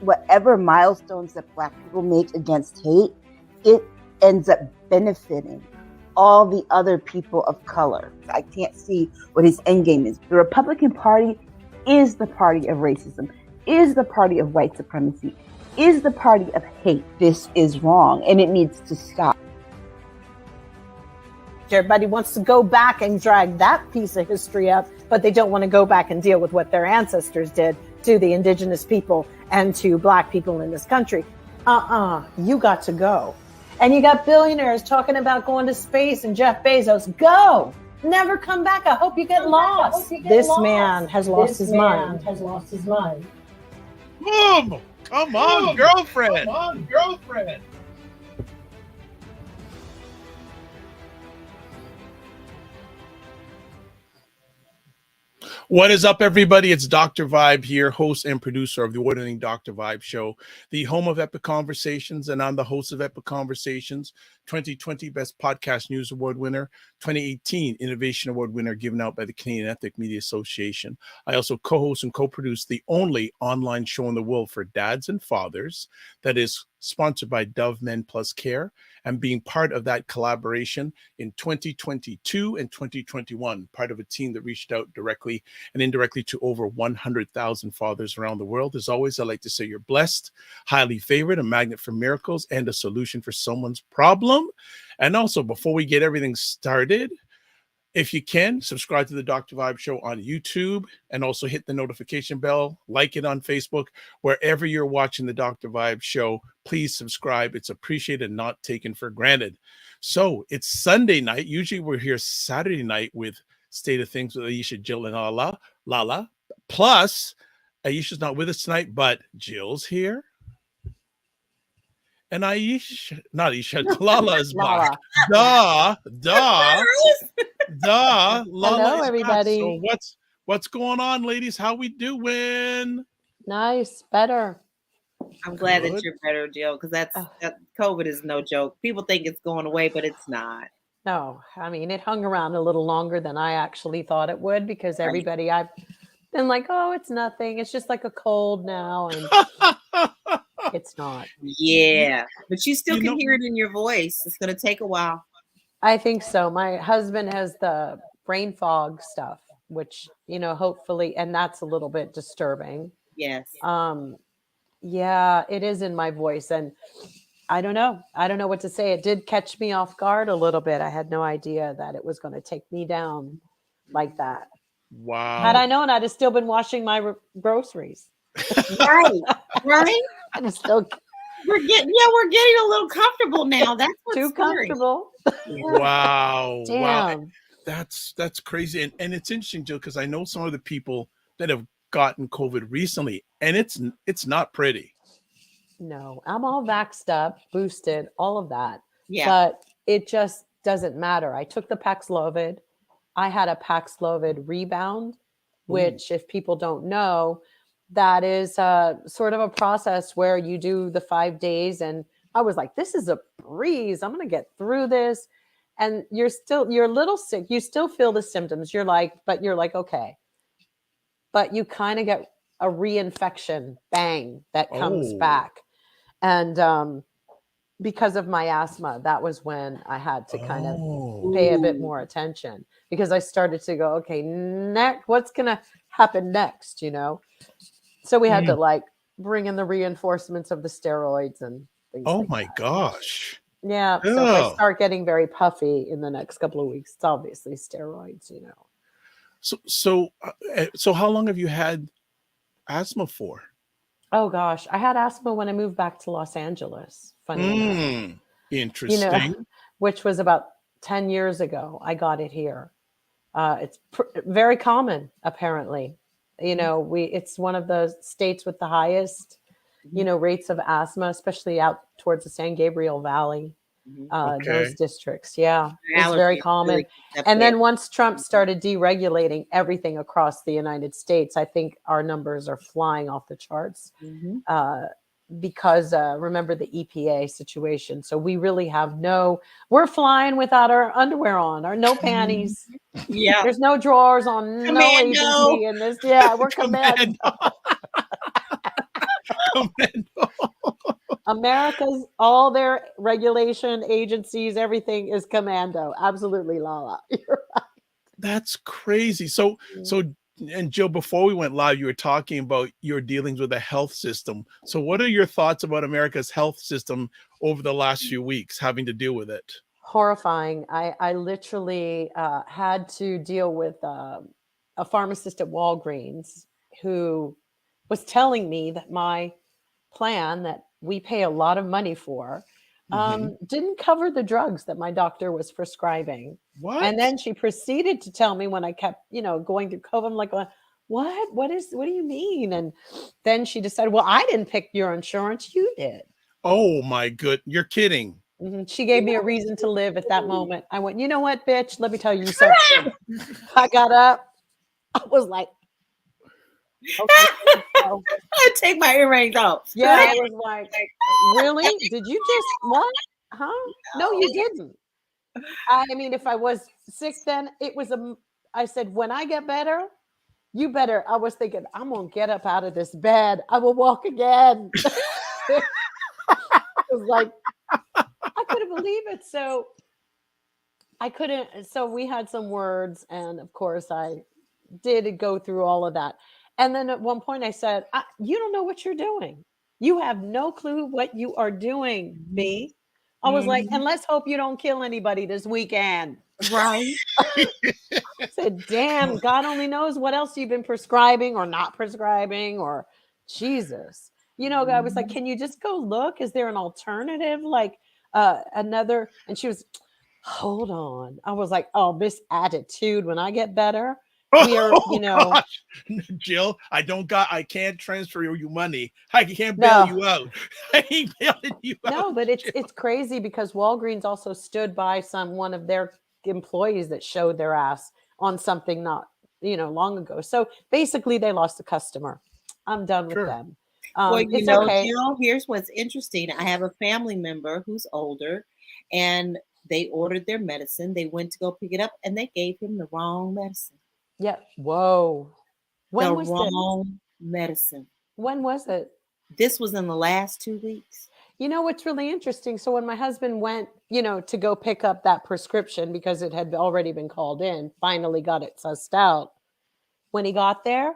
whatever milestones that Black people make against hate, it ends up benefiting all the other people of color. I can't see what his end game is. The Republican Party is the party of racism, is the party of white supremacy, is the party of hate. This is wrong, and it needs to stop. Everybody wants to go back and drag that piece of history up, but they don't want to go back and deal with what their ancestors did to the indigenous people and to Black people in this country. You got to go. And you got billionaires talking about going to space and Jeff Bezos. Go! Never come back. I hope you get lost. This man has lost his mind. Boom! Come on, girlfriend. What is up, everybody? It's Dr. Vibe here, host and producer of the award-winning Dr. Vibe Show, the home of Epic Conversations, and I'm the host of Epic Conversations, 2020 Best Podcast News Award winner, 2018 Innovation Award winner given out by the Canadian Ethnic Media Association. I also co-host and co-produce the only online show in the world for dads and fathers that is sponsored by Dove Men Plus Care, and being part of that collaboration in 2022 and 2021, part of a team that reached out directly and indirectly to over 100,000 fathers around the world. As always, I like to say you're blessed, highly favored, a magnet for miracles, and a solution for someone's problem. And also, before we get everything started, if you can, subscribe to the Dr. Vibe Show on YouTube, and also hit the notification bell, like it on Facebook, wherever you're watching the Dr. Vibe Show. Please subscribe. It's appreciated, not taken for granted. So it's Sunday night. Usually we're here Saturday night with State of Things with Aisha, Jill, and LaLa. Plus, Aisha's not with us tonight, but Jill's here. And Aisha, not Aisha, LaLa is back. LaLa. Hello, everybody. So what's going on, ladies? How we doing? Nice, better. I'm glad that you're better, Jill, because that COVID is no joke. People think it's going away, but it's not. No, I mean, it hung around a little longer than I actually thought it would, because everybody I've been like, oh, it's nothing. It's just like a cold now. And it's not. Yeah, but you still can hear it in your voice. It's going to take a while. I think so. My husband has the brain fog stuff, which, hopefully, and that's a little bit disturbing. Yes. Yeah, it is in my voice. And I don't know what to say. It did catch me off guard a little bit. I had no idea that it was going to take me down like that. Wow. Had I known, I'd have still been washing my groceries. Right. I'm still. We're getting a little comfortable now. That's what's too comfortable. Wow. Damn. Wow. That's crazy. And it's interesting, Jill, because I know some of the people that have gotten COVID recently, and it's not pretty. No, I'm all vaxxed up, boosted, all of that. Yeah. But it just doesn't matter. I took the Paxlovid. I had a Paxlovid rebound, which, if people don't know, that is sort of a process where you do the 5 days. And I was like, this is a breeze. I'm going to get through this. And you're a little sick. You still feel the symptoms. You're like, okay. But you kind of get a reinfection, bang, that comes back. And because of my asthma, that was when I had to kind of pay a bit more attention, because I started to go, okay, what's going to happen next, So we had to bring in the reinforcements of the steroids and things. Oh my gosh. Yeah. So if I start getting very puffy in the next couple of weeks, it's obviously steroids, So how long have you had asthma for? Oh gosh, I had asthma when I moved back to Los Angeles. Funny enough. Interesting. Which was about 10 years ago. I got it here. It's very common, apparently. It's one of the states with the highest, rates of asthma, especially out towards the San Gabriel Valley. Those districts. Yeah, it's very common. Really and then once Trump started deregulating everything across the United States, I think our numbers are flying off the charts because remember the EPA situation. So we really have we're flying without our underwear on, or no panties. Yeah. There's no drawers on, Commando. no agency in this. Yeah, we're commando. Commando. America's, all their regulation agencies, everything is commando. Absolutely, LaLa. You're right. That's crazy. So, and Jill, before we went live, you were talking about your dealings with the health system. So what are your thoughts about America's health system over the last few weeks, having to deal with it? Horrifying. I literally had to deal with a pharmacist at Walgreens who was telling me that my plan that we pay a lot of money for didn't cover the drugs that my doctor was prescribing. What? And then she proceeded to tell me, when I kept, going through COVID, I'm like, what do you mean? And then she decided, well, I didn't pick your insurance. You did. Oh my good. You're kidding. She gave me a reason to live at that moment. I went, you know what, bitch? Let me tell you something. I got up. I was like, okay. I take my earrings off. Yeah, I was like, really? Did you just what? Huh? No, you didn't. I mean, if I was sick then, it was I said, when I get better, you better. I was thinking, I'm gonna get up out of this bed. I will walk again. It was like, I couldn't believe it. So I couldn't. So we had some words, and of course, I did go through all of that. And then at one point I said, you don't know what you're doing. You have no clue what you are doing, B. I was like, and let's hope you don't kill anybody this weekend. Right. I said, damn, God only knows what else you've been prescribing or not prescribing, or Jesus. I was like, can you just go look? Is there an alternative? Like another? And she was, hold on. I was like, oh, this attitude, when I get better, we are, gosh. Jill, I can't transfer you money. I can't bail you out. I ain't bailing you out. No, but it's crazy because Walgreens also stood by one of their employees that showed their ass on something not, long ago. So basically they lost a customer. I'm done with them. Well, it's okay. Jill, here's what's interesting. I have a family member who's older, and they ordered their medicine. They went to go pick it up, and they gave him the wrong medicine. Yeah. Whoa. When was wrong medicine? When was it? This was in the last 2 weeks. What's really interesting? So when my husband went, to go pick up that prescription because it had already been called in, finally got it sussed out. When he got there,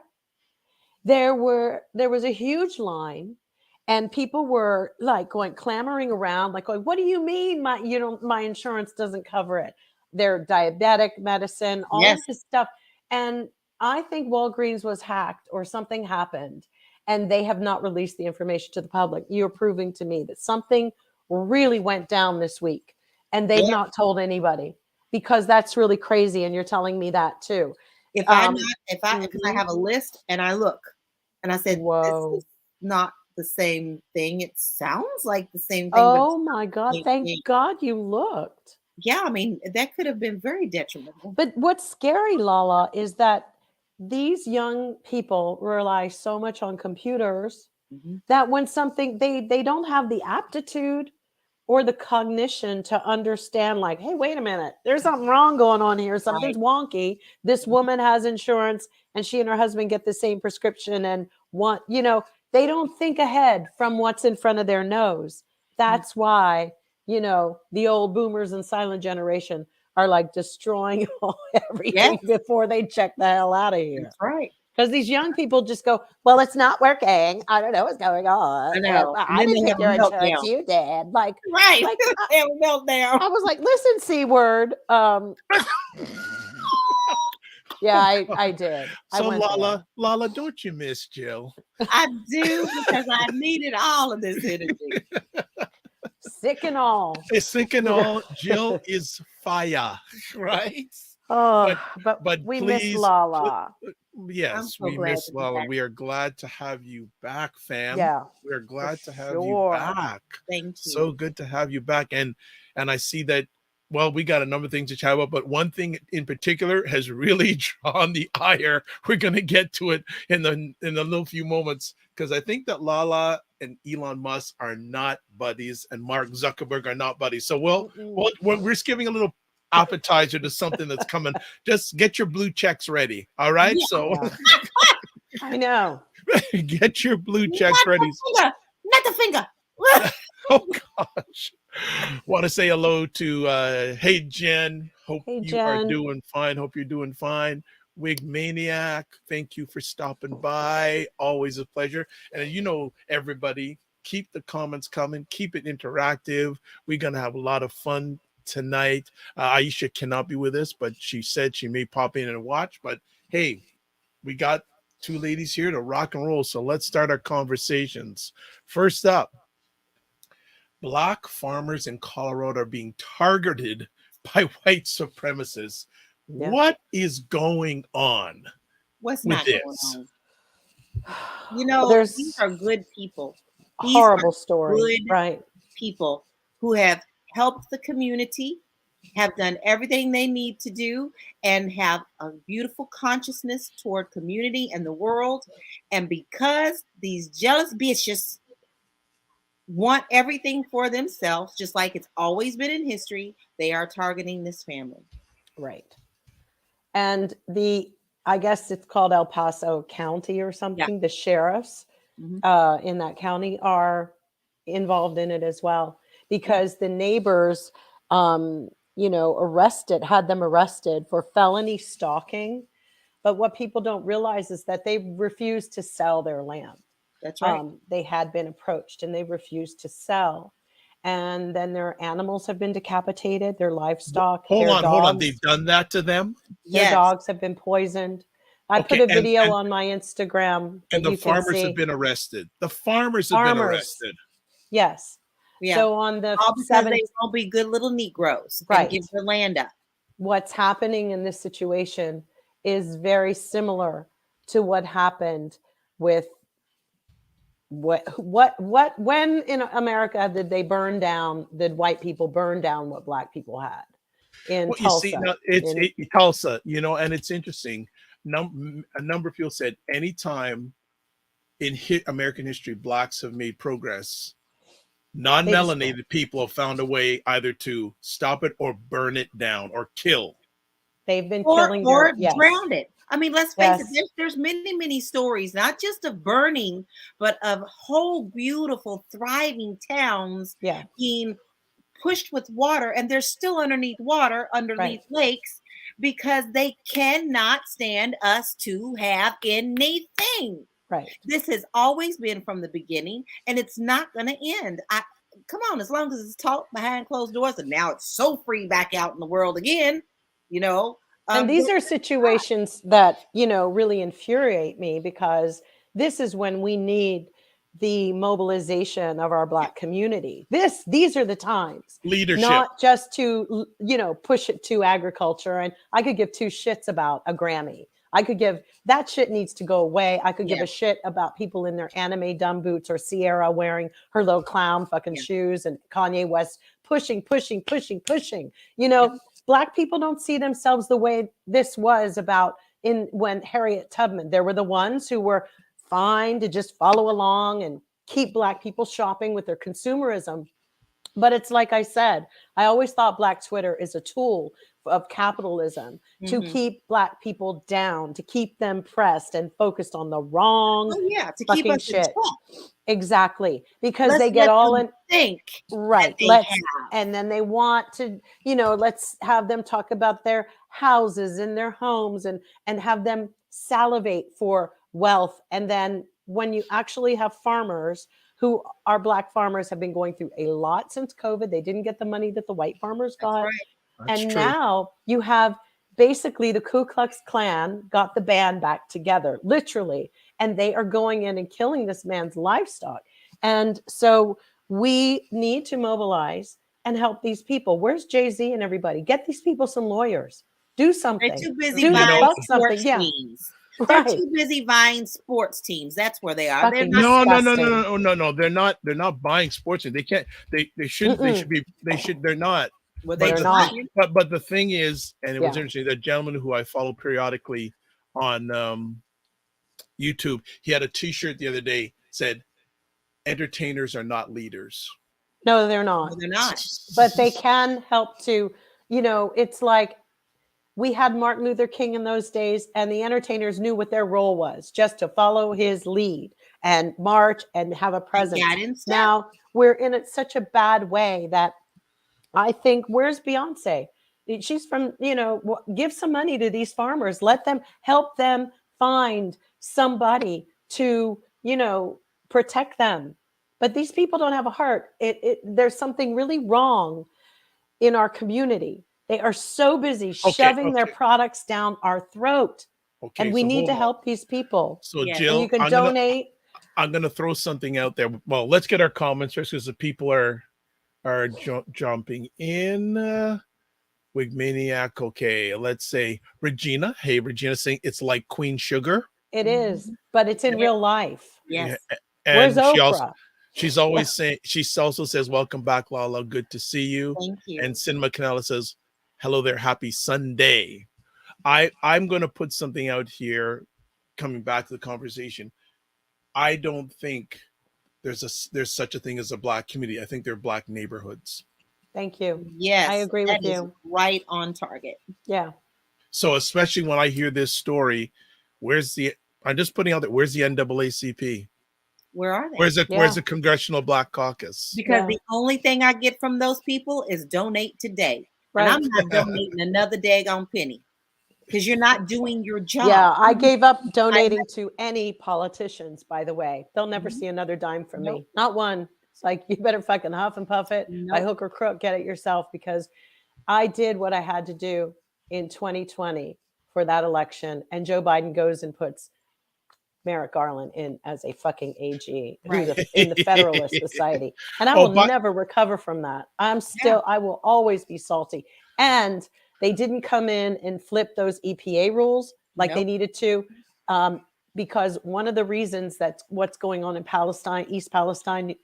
there was a huge line, and people were like clamoring around, like going, what do you mean my insurance doesn't cover it? Their diabetic medicine, all of this stuff. And I think Walgreens was hacked or something happened, and they have not released the information to the public. You're proving to me that something really went down this week, and they've not told anybody, because that's really crazy. And you're telling me that too. If I have a list and I look and I said, whoa, this is not the same thing. It sounds like the same thing. Oh my God. Thank God you looked. Yeah, I mean, that could have been very detrimental. But what's scary, LaLa, is that these young people rely so much on computers that when something, they don't have the aptitude or the cognition to understand, like, hey, wait a minute, there's something wrong going on here. Something's wonky. This woman has insurance and she and her husband get the same prescription, and they don't think ahead from what's in front of their nose. That's why the old boomers and silent generation are like destroying everything before they check the hell out of here. That's right. Because these young people just go, well, it's not working. I don't know what's going on. I know. I didn't pick your insurance. You did. Like, right. Like, they have a meltdown. I was like, listen, C-word. Yeah, I did. So LaLa, don't you miss Jill? I do, because I needed all of this energy. Sick and all. Sick and all. Jill is fire, right? Oh, but we please, miss LaLa. Yes, we miss LaLa. We are glad to have you back, fam. Yeah, we're glad to have you back. Thank you. So good to have you back. And I see that. Well, we got a number of things to chat about, but one thing in particular has really drawn the ire. We're going to get to it in a little few moments, because I think that LaLa and Elon Musk are not buddies, and Mark Zuckerberg are not buddies. So we're giving a little appetizer to something that's coming. Just get your blue checks ready. All right. Yeah. So I know. Get your blue Not checks the ready. finger. Not the finger. Oh gosh. Want to say hello to hey Jen. Hope Hey, you are Jen. doing fine. Hope you're doing fine. Wig Maniac, thank you for stopping by. Always a pleasure. And you know, everybody, keep the comments coming, keep it interactive. We're gonna have a lot of fun tonight. Aisha cannot be with us, but she said she may pop in and watch. But hey, we got two ladies here to rock and roll. So let's start our conversations. First up, Black farmers in Colorado are being targeted by white supremacists. Yeah. What is going on What's with not going this? on? You know, There's these are good people. These horrible are story, good right? people who have helped the community, have done everything they need to do, and have a beautiful consciousness toward community and the world. And because these jealous bitches want everything for themselves, just like it's always been in history, they are targeting this family. Right. And I guess it's called El Paso County or something. The sheriffs Mhm. in that county are involved in it as well, because the neighbors, had them arrested for felony stalking. But what people don't realize is that they refused to sell their land. That's right. They had been approached and they refused to sell. And then their animals have been decapitated, their livestock, Hold on. dogs. They've done that to them? Their Yes. dogs have been poisoned. I put Okay, a video on my Instagram that and the you can farmers see. have been arrested. The farmers have been arrested. Yes. Yeah. So on the All because they won't be good little Negroes and Right. give their land up. What's happening in this situation is very similar to what happened with when in America did white people burn down what black people had in Well, you see, Tulsa? now Tulsa, and it's interesting. A number of people said anytime in American history, blacks have made progress, non-melanated people have found a way either to stop it or burn it down or kill. They've been or killing drowned it. I mean, let's face Yes. it, there's many stories, not just of burning, but of whole beautiful, thriving towns being pushed with water, and they're still underneath water, underneath lakes, because they cannot stand us to have anything. Right. This has always been from the beginning, and it's not going to end. Come on, as long as it's taught behind closed doors, and now it's so free back out in the world again, and these are situations that, really infuriate me, because this is when we need the mobilization of our black community. These are the times. Leadership. Not just to, push it to agriculture. And I could give two shits about a Grammy. I could give that shit needs to go away. I could give a shit about people in their anime dumb boots, or Sierra wearing her little clown fucking shoes, and Kanye West pushing. Black people don't see themselves the way this was about when Harriet Tubman. There were the ones who were fine to just follow along and keep black people shopping with their consumerism. But it's like I said, I always thought Black Twitter is a tool of capitalism to keep black people down, to keep them pressed and focused on the wrong to fucking keep us shit. in Exactly. Because they get all in think right. And then they want to, let's have them talk about their houses and their homes and have them salivate for wealth. And then when you actually have farmers who are black farmers, have been going through a lot since COVID. They didn't get the money that the white farmers got. Right. That's and true. Now you have basically the Ku Klux Klan got the band back together, literally, and they are going in and killing this man's livestock. And so we need to mobilize and help these people. Where's Jay-Z and everybody? Get these people some lawyers. Do something. They're too busy Do buying fuck sports something. teams. They're too busy buying sports teams. That's where they are. They're Fucking not. No. They're not buying sports teams. They can't. They should. They should be. They should. They're not. Well, they're not. But the thing is, and it was interesting. That gentleman who I follow periodically on YouTube, he had a T-shirt the other day said, "Entertainers are not leaders." No, they're not. No, they're not. But they can help to. It's like we had Martin Luther King in those days, and the entertainers knew what their role was, just to follow his lead and march and have a presence. Now we're in such a bad way that I think, where's Beyonce? She's from, give some money to these farmers. Let them, help them find somebody to, protect them. But these people don't have a heart. There's something really wrong in our community. They are so busy shoving their products down our throat. And we need to help these people. So Jill, you can donate. I'm going to throw something out there. Well, let's get our comments first, because the people are jumping in. Wigmaniac. Okay, let's say Regina. Hey, Regina saying it's like Queen Sugar. It is, but it's in real life. Yes. Yeah. And where's Oprah? She's always saying, she also says, welcome back, LaLa. Good to see you. Thank you. And Cinema Canela says, hello there. Happy Sunday. I'm going to put something out here, coming back to the conversation. I don't think there's such a thing as a Black community. I think they're Black neighborhoods. Thank you. Yes, I agree with you. Right on target. Yeah. So especially when I hear this story, I'm just putting out that, where's the NAACP? Where are they? Where's the Congressional Black Caucus? Because the only thing I get from those people is donate today. Right. And I'm not donating another daggone penny, because you're not doing your job. Yeah, I gave up donating to any politicians, by the way. They'll never see another dime from me. Not one. It's like, you better fucking huff and puff it. By hook or crook, get it yourself, because I did what I had to do in 2020 for that election. And Joe Biden goes and puts Merrick Garland in as a fucking AG in the Federalist Society. And I will never recover from that. I will always be salty. And they didn't come in and flip those EPA rules like they needed to. Because one of the reasons that's what's going on in Palestine, East Palestine,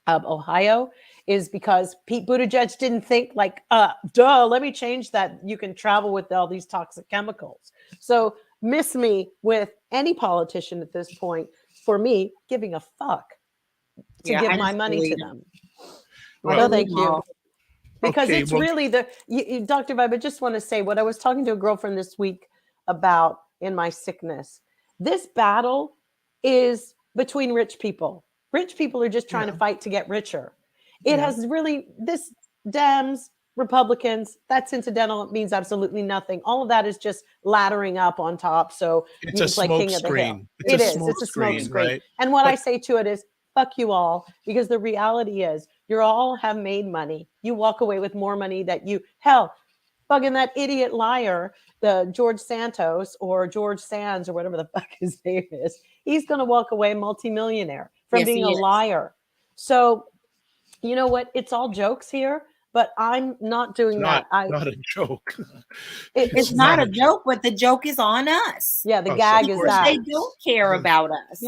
Ohio, is because Pete Buttigieg didn't think like, let me change that. You can travel with all these toxic chemicals. So miss me with any politician at this point for me giving a fuck to give my money to them. No, thank you. Because it's really Dr. Vibe, I just want to say what I was talking to a girlfriend this week about in my sickness. This battle is between rich people. Rich people are just trying to fight to get richer. It has really, this Dems, Republicans, that's incidental. It means absolutely nothing. All of that is just laddering up on top. So it's a like smoke king screen. Of the hill. It's a smoke screen. Right? And what I say to it is, fuck you all, because the reality is you all have made money. You walk away with more money that you, fucking that idiot liar, the George Santos or George Sands or whatever the fuck his name is. He's going to walk away multimillionaire from being a liar. So you know what? It's all jokes here, but I'm not doing that. Not a joke. It's not a joke, but the joke is on us. Yeah, the gag is that. They don't care about us.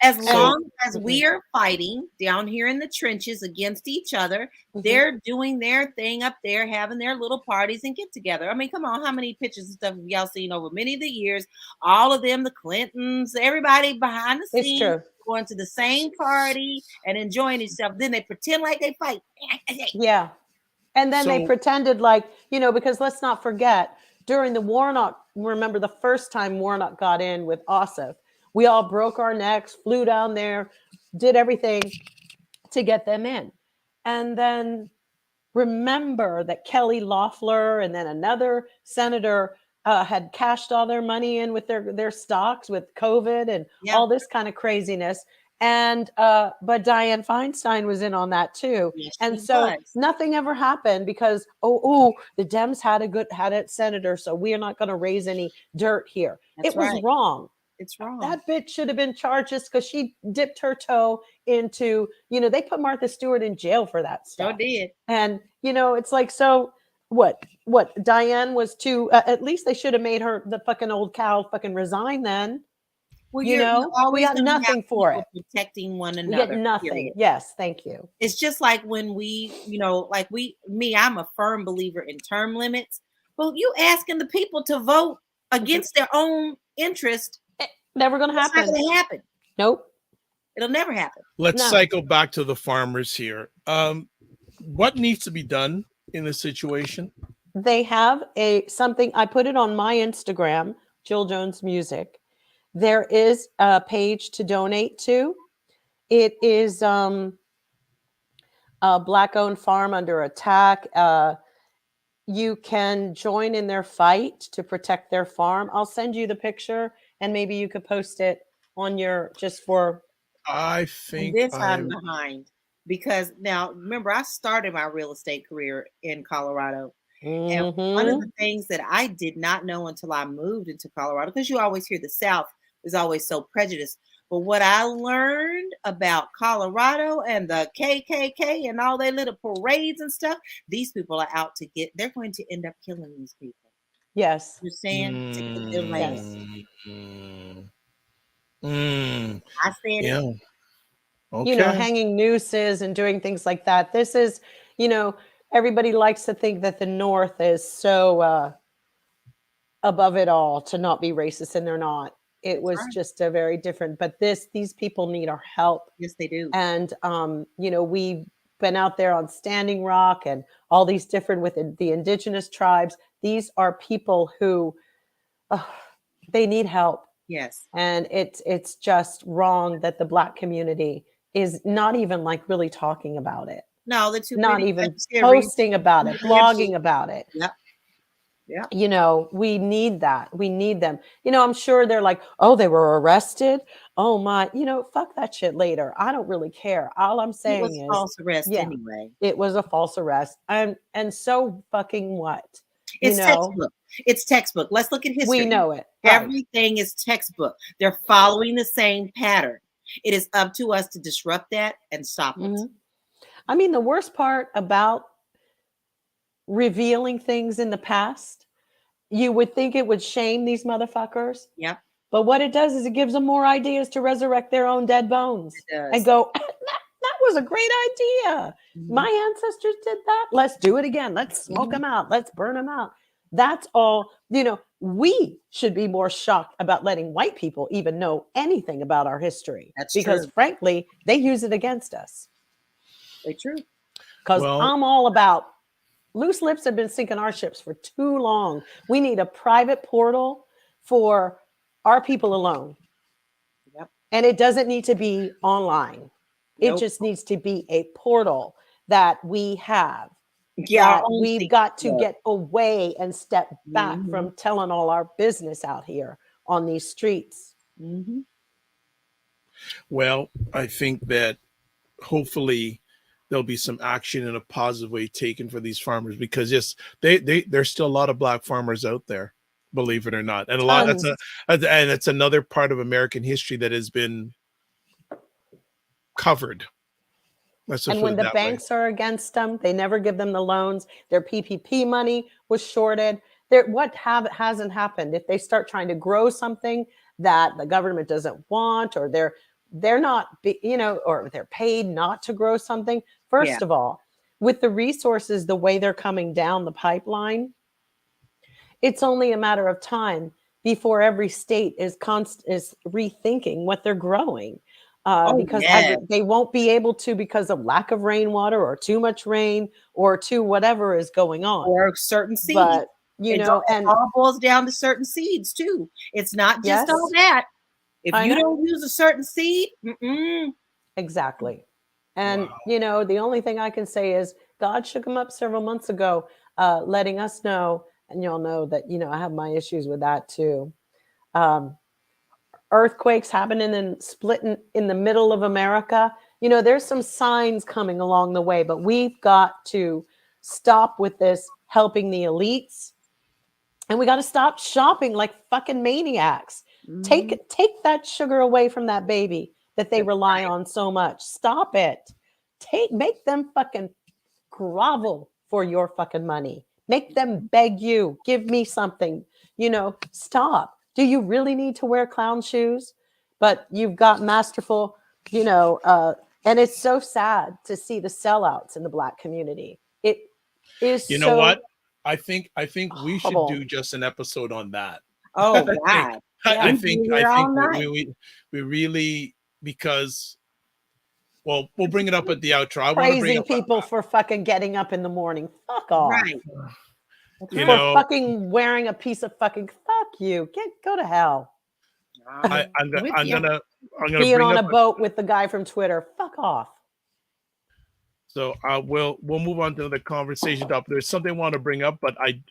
As long as we are fighting down here in the trenches against each other, they're doing their thing up there, having their little parties and get together. I mean, come on, how many pictures and stuff have y'all seen over many of the years? All of them, the Clintons, everybody behind the scenes, going to the same party and enjoying each other. Then they pretend like they fight. Yeah. And then they pretended like, because let's not forget, during the Warnock, remember the first time Warnock got in with Ossoff, we all broke our necks, flew down there, did everything to get them in. And then remember that Kelly Loeffler and then another senator had cashed all their money in with their stocks with COVID and all this kind of craziness. And but Dianne Feinstein was in on that too. Yes, and so nothing ever happened because the Dems had a senator, so we are not going to raise any dirt here. It was wrong. It's wrong. That bitch should have been charged just because she dipped her toe into, they put Martha Stewart in jail for that stuff. So did. And, it's like, so what Diane was too, at least they should have made her, the fucking old cow, fucking resign then. Well, we got nothing for it. Protecting one another. We get nothing. Period. Yes. Thank you. It's just like when we, I'm a firm believer in term limits, but you asking the people to vote against their own interest. Never going to happen. It's not going to happen. Nope. It'll never happen. Let's cycle back to the farmers here. What needs to be done in this situation? they have something. I put it on my Instagram, Jill Jones Music. There is a page to donate to. It is a Black-owned farm under attack. You can join in their fight to protect their farm. I'll send you the picture, and maybe you could post it on your just for. I And think this I'm behind because now remember I started my real estate career in Colorado. And one of the things that I did not know until I moved into Colorado, because you always hear the South is always so prejudiced. But what I learned about Colorado and the KKK and all their little parades and stuff, these people are out to get, they're going to end up killing these people. Yes. You're saying to get their land. I said yeah. it. Okay. You know, hanging nooses and doing things like that. This is, you know, everybody likes to think that the North is so above it all to not be racist, and they're not. It That's was right. just a very different, but these people need our help. Yes, they do. And, you know, we've been out there on Standing Rock and all these different with the indigenous tribes. These are people who they need help. Yes. And it's just wrong that the Black community is not even like really talking about it. No, they're too Not busy even scary. posting about it, blogging about it. Yep. Yeah. You know, we need that. We need them. You know, I'm sure they're like, oh, they were arrested. Oh my, you know, fuck that shit later. I don't really care. All I'm saying It was is false arrest yeah, anyway. it was a false arrest. And so fucking what? It's you know, textbook. It's textbook. Let's look at history. we know it. Right. Everything is textbook. They're following the same pattern. It is up to us to disrupt that and stop it. I mean, the worst part about revealing things in the past, you would think it would shame these motherfuckers. Yep. But what it does is it gives them more ideas to resurrect their own dead bones and go, that was a great idea. My ancestors did that. Let's do it again. Let's smoke them out. Let's burn them out. That's all, you know, we should be more shocked about letting white people even know anything about our history. That's because true. frankly, they use it against us. They true. Because I'm all about loose lips have been sinking our ships for too long. We need a private portal for our people alone. Yep. And it doesn't need to be online. It just needs to be a portal that we have. Yeah, that we've got to get away and step back from telling all our business out here on these streets. Well, I think that hopefully there'll be some action in a positive way taken for these farmers, because yes, there's still a lot of Black farmers out there, believe it or not, and a lot and it's another part of American history that has been covered. And when the banks are against them, they never give them the loans. Their PPP money was shorted. What hasn't happened? If they start trying to grow something that the government doesn't want, or they're not, you know, or they're paid not to grow something. First of all, with the resources, the way they're coming down the pipeline, it's only a matter of time before every state is rethinking what they're growing. Because they won't be able to, because of lack of rainwater or too much rain or to whatever is going on, or certain seeds. But you know, and it all boils down to certain seeds too. It's not just all that. If you don't use a certain seed, exactly. And you know, the only thing I can say is God shook them up several months ago, letting us know, and you'll know that, you know, I have my issues with that too. Earthquakes happening and splitting in the middle of America. You know, there's some signs coming along the way, but we've got to stop with this helping the elites. And we got to stop shopping like fucking maniacs. Take that sugar away from that baby that they rely on so much. Stop it. Make them fucking grovel for your fucking money. Make them beg you. Give me something. You know, stop. Do you really need to wear clown shoes? But you've got masterful, you know, and it's so sad to see the sellouts in the Black community. It is. You know what? I think we should do just an episode on that. Oh God! I think we really, because, well, we'll bring it up at the outro. I want to bring up people for fucking getting up in the morning. Fuck off. Right. You For know, fucking wearing a piece of fucking fuck you. Go to hell. I'm gonna Being bring on up a boat with the guy from Twitter. Fuck off. so we'll move on to the conversation topic. There's something I want to bring up, but I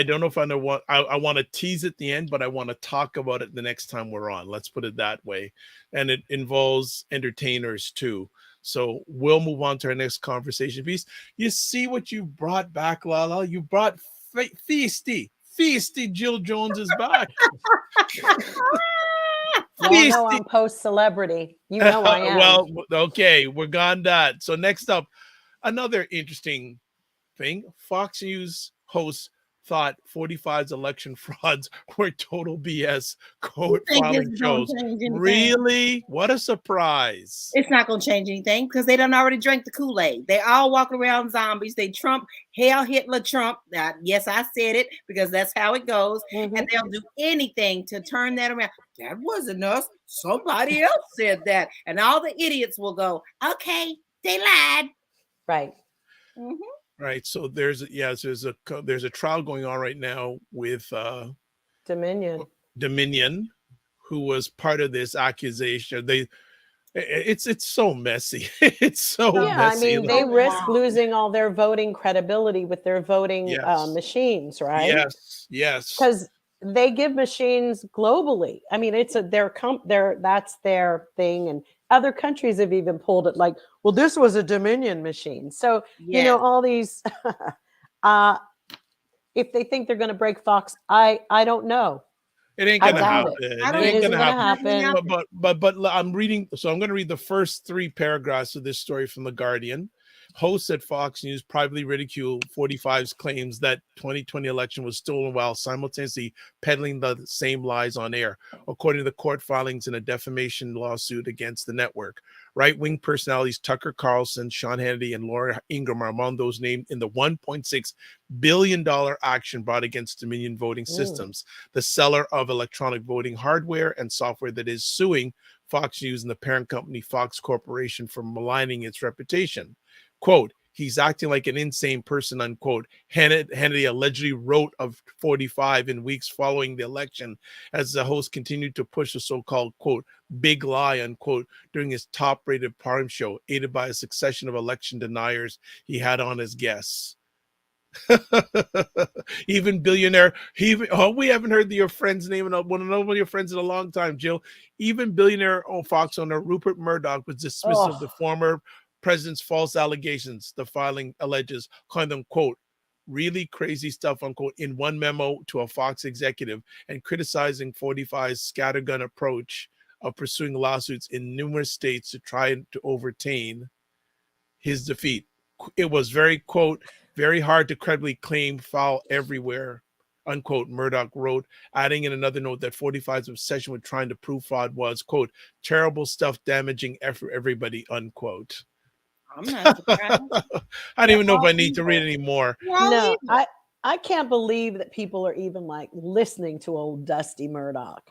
don't know if I know what I want to tease at the end, but I want to talk about it the next time we're on. Let's put it that way. And it involves entertainers too. So we'll move on to our next conversation piece. You see what you brought back, LaLa? You brought Feisty. Feisty Jill Jones is back. Y'all know I'm post-celebrity. You know I am. Well, okay, we're gone that. So next up, another interesting thing. Fox News hosts thought 45's election frauds were total BS. Court filing shows. Really? What a surprise. It's not going to change anything because they done already drank the Kool-Aid. They all walk around zombies. They Trump, Hail Hitler Trump. Yes, I said it because that's how it goes. Mm-hmm. And they'll do anything to turn that around. That wasn't us. Somebody else said that. And all the idiots will go, okay, they lied. Right. Mm-hmm. Right. So there's a trial going on right now with Dominion, who was part of this accusation. It's so messy. It's so messy. I mean, they risk losing all their voting credibility with their voting machines, right? Yes. Because they give machines globally. I mean, it's that's their thing, and other countries have even pulled it. Like, well, this was a Dominion machine, so you know all these. If they think they're going to break Fox, I don't know. It ain't gonna happen. It ain't gonna happen. But I'm reading. So I'm going to read the first 3 paragraphs of this story from The Guardian. Hosts at Fox News privately ridiculed 45's claims that 2020 election was stolen while simultaneously peddling the same lies on air, according to the court filings in a defamation lawsuit against the network. Right-wing personalities Tucker Carlson, Sean Hannity, and Laura Ingraham are among those named in the $1.6 billion action brought against Dominion Voting Systems, the seller of electronic voting hardware and software that is suing Fox News and the parent company Fox Corporation for maligning its reputation. Quote, he's acting like an insane person, unquote. Hannity allegedly wrote of 45 in weeks following the election as the host continued to push the so-called, quote, big lie, unquote, during his top-rated prime show, aided by a succession of election deniers he had on as guests. Even billionaire, we haven't heard your friend's name, and I want to know one of your friends in a long time, Jill. Even billionaire Fox owner Rupert Murdoch was dismissive of the former president's false allegations, the filing alleges, calling them, quote, really crazy stuff, unquote, in one memo to a Fox executive, and criticizing 45's scattergun approach of pursuing lawsuits in numerous states to try to overturn his defeat. It was very, quote, very hard to credibly claim foul everywhere, unquote, Murdoch wrote, adding in another note that 45's obsession with trying to prove fraud was, quote, terrible stuff damaging everybody, unquote. I'm not surprised. I don't even know if I need to read any more. No, I can't believe that people are even like listening to old Dusty Murdoch.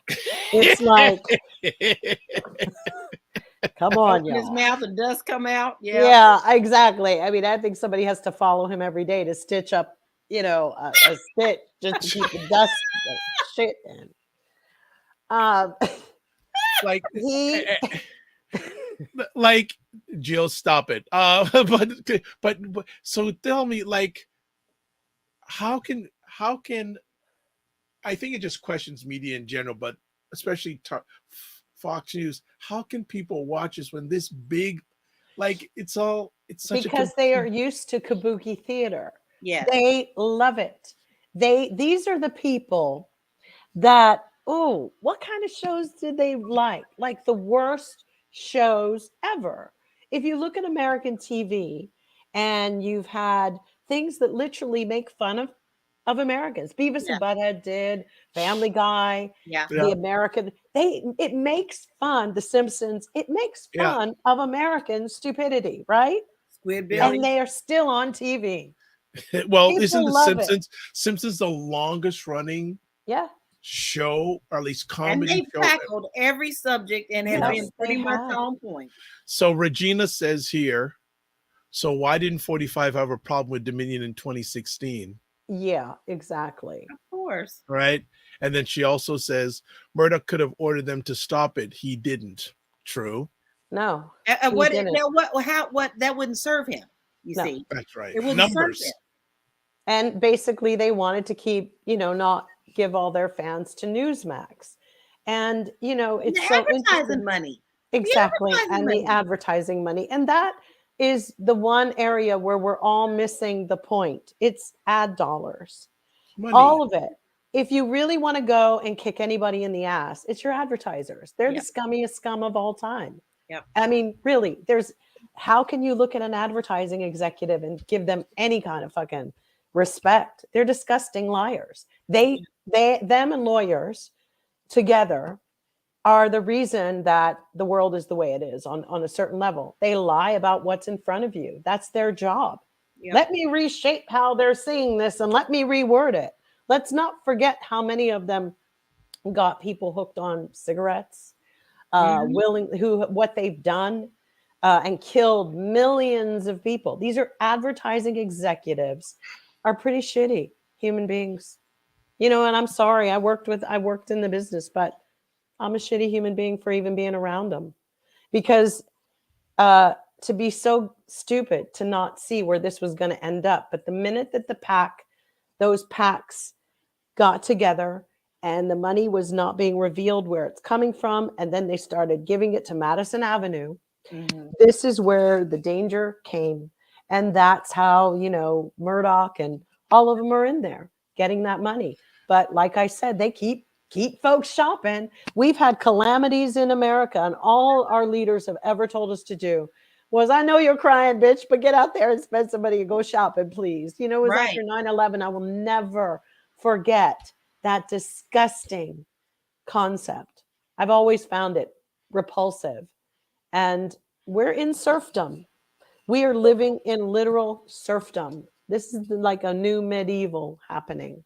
It's like, come on, y'all. His mouth and dust come out. Yeah, exactly. I mean, I think somebody has to follow him every day to stitch up, a stitch just to keep the dust shit in. Like Jill, stop it. But so tell me, like, how can I think it just questions media in general, but especially Fox News. How can people watch this when this big, like, it's such because they are used to kabuki theater. Yeah, they love it. These are the people that, what kind of shows did they like? Like the worst shows ever. If you look at American TV and you've had things that literally make fun of Americans, Beavis and Butthead did, Family Guy, The American, it makes fun, The Simpsons, it makes fun of American stupidity, right? Squid And they are still on TV. Well, people isn't the Simpsons the longest running show, or at least comedy and show? They've tackled every subject and have been pretty much on point. So Regina says here, so why didn't 45 have a problem with Dominion in 2016? Yeah, exactly. Of course. right? And then she also says Murdoch could have ordered them to stop it. He didn't. True. No, And he what didn't. now? What that wouldn't serve him. You No. see, That's right. it wouldn't serve Numbers. him. And basically they wanted to keep, not give all their fans to Newsmax. And, And the it's so interesting. advertising money. Exactly. advertising And money. the advertising money. And that is the one area where we're all missing the point. It's ad dollars. Money. All of it. If you really want to go and kick anybody in the ass, it's your advertisers. They're Yep. the scummiest scum of all time. Yep. I mean, really, how can you look at an advertising executive and give them any kind of fucking respect? They're disgusting liars. Them and lawyers together are the reason that the world is the way it is on a certain level. They lie about what's in front of you. That's their job. Yep. Let me reshape how they're seeing this and let me reword it. Let's not forget how many of them got people hooked on cigarettes, what they've done, and killed millions of people. These are advertising executives, are pretty shitty human beings. And I'm sorry, I worked in the business, but I'm a shitty human being for even being around them, because to be so stupid to not see where this was going to end up. But the minute that those PACs got together and the money was not being revealed where it's coming from, and then they started giving it to Madison Avenue, this is where the danger came. And that's how, Murdoch and all of them are in there getting that money. But like I said, they keep folks shopping. We've had calamities in America, and all our leaders have ever told us to do was, I know you're crying, bitch, but get out there and spend some money and go shopping, please. It was Right. after 9/11. I will never forget that disgusting concept. I've always found it repulsive. And we're in serfdom. We are living in literal serfdom. This is like a new medieval happening.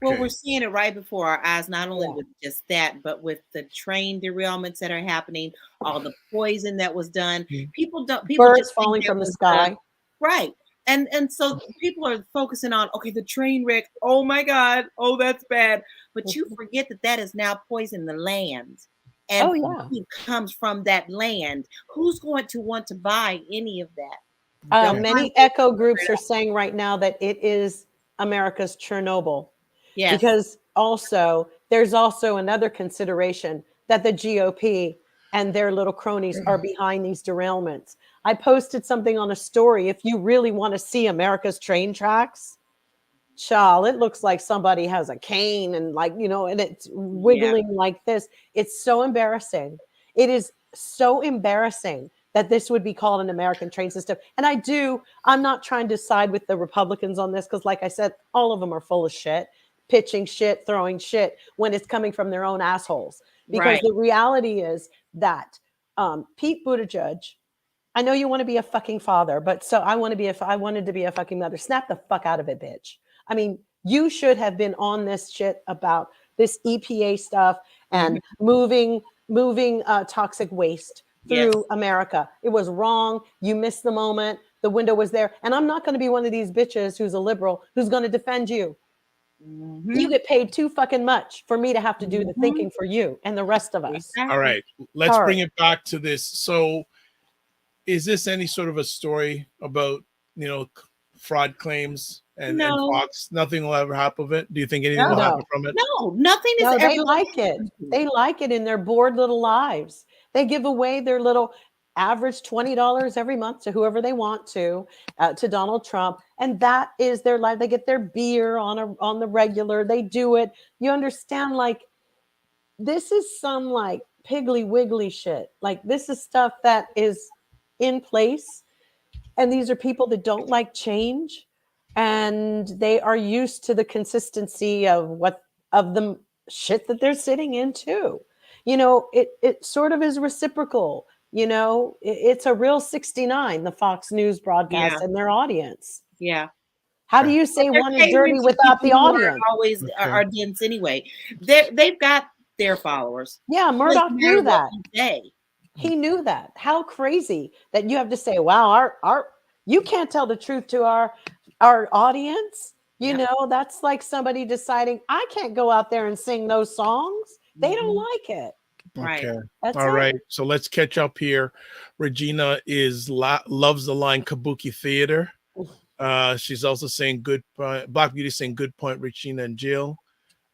Well, Okay. we're seeing it right before our eyes, not only Yeah. with just that, but with the train derailments that are happening, all the poison that was done. People Birds just think falling there from the was, sky. right. And so people are focusing on, okay, the train wreck. Oh my God. Oh, that's bad. But you forget that has now poisoned the land. And Oh, yeah. food comes from that land. Who's going to want to buy any of that? Many echo groups are saying right now that it is America's Chernobyl. Yes. Because there's also another consideration that the GOP and their little cronies are behind these derailments. I posted something on a story. If you really want to see America's train tracks, child, it looks like somebody has a cane and and it's wiggling like this. It's so embarrassing. It is so embarrassing that this would be called an American train system. And I'm not trying to side with the Republicans on this, because like I said, all of them are full of shit, pitching shit, throwing shit when it's coming from their own assholes. Because the reality is that Pete Buttigieg, I know you want to be a fucking father, but so I wanted to be a fucking mother. Snap the fuck out of it, bitch. I mean, you should have been on this shit about this EPA stuff and moving toxic waste through America. It was wrong. You missed the moment. The window was there. And I'm not going to be one of these bitches who's a liberal who's going to defend you. You get paid too fucking much for me to have to do the thinking for you and the rest of us. All right, let's bring it back to this. So is this any sort of a story about, fraud claims and Fox? Nothing will ever happen of it? Do you think anything will happen from it? No, nothing is ever. They like it. They like it in their bored little lives. They give away their little average $20 every month to whoever they want to Donald Trump. And that is their life. They get their beer on the regular. They do it. You understand? Like, this is some like piggly wiggly shit. Like, this is stuff that is in place. And these are people that don't like change. And they are used to the consistency of the shit that they're sitting in too. It sort of is reciprocal. It's a real 69, the Fox News broadcast and their audience. Yeah. How do you say one is dirty without the audience? Always are dense anyway. They've got their followers. Yeah, Murdoch knew that. He knew that. How crazy that you have to say, wow, you can't tell the truth to our our audience. You Yep. know, that's like somebody deciding, I can't go out there and sing those songs. They don't Mhm. like it. Right. Okay. That's All it. right. So let's catch up here. Regina loves the line Kabuki Theater. She's also saying good Black Beauty saying good point, Regina and Jill.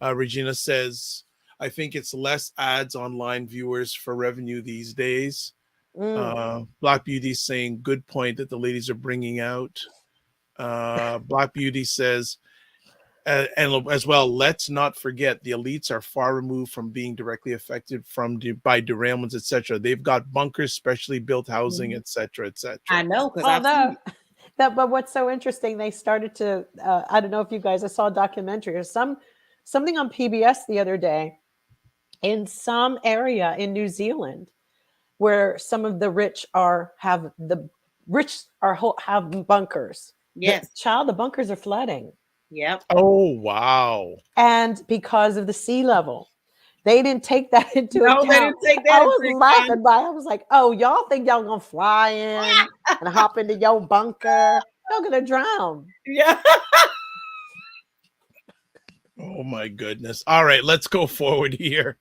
Regina says, I think it's less ads online viewers for revenue these days. Black Beauty saying good point that the ladies are bringing out. Black Beauty says, and as well, let's not forget the elites are far removed from being directly affected by derailments, etc. They've got bunkers, specially built housing, etc., etc. I know, because I've Although seen it. but what's so interesting, they started to I don't know if you guys, I saw a documentary or something on PBS the other day in some area in New Zealand where some of the rich have bunkers. Yes. The bunkers are flooding. Yep. Oh, wow. And because of the sea level, they didn't take that into No, account. they didn't take that I into was account. laughing by. I was like, "Oh, y'all think y'all gonna fly in and hop into your bunker? Y'all gonna drown." Yeah. Oh my goodness. All right, let's go forward here.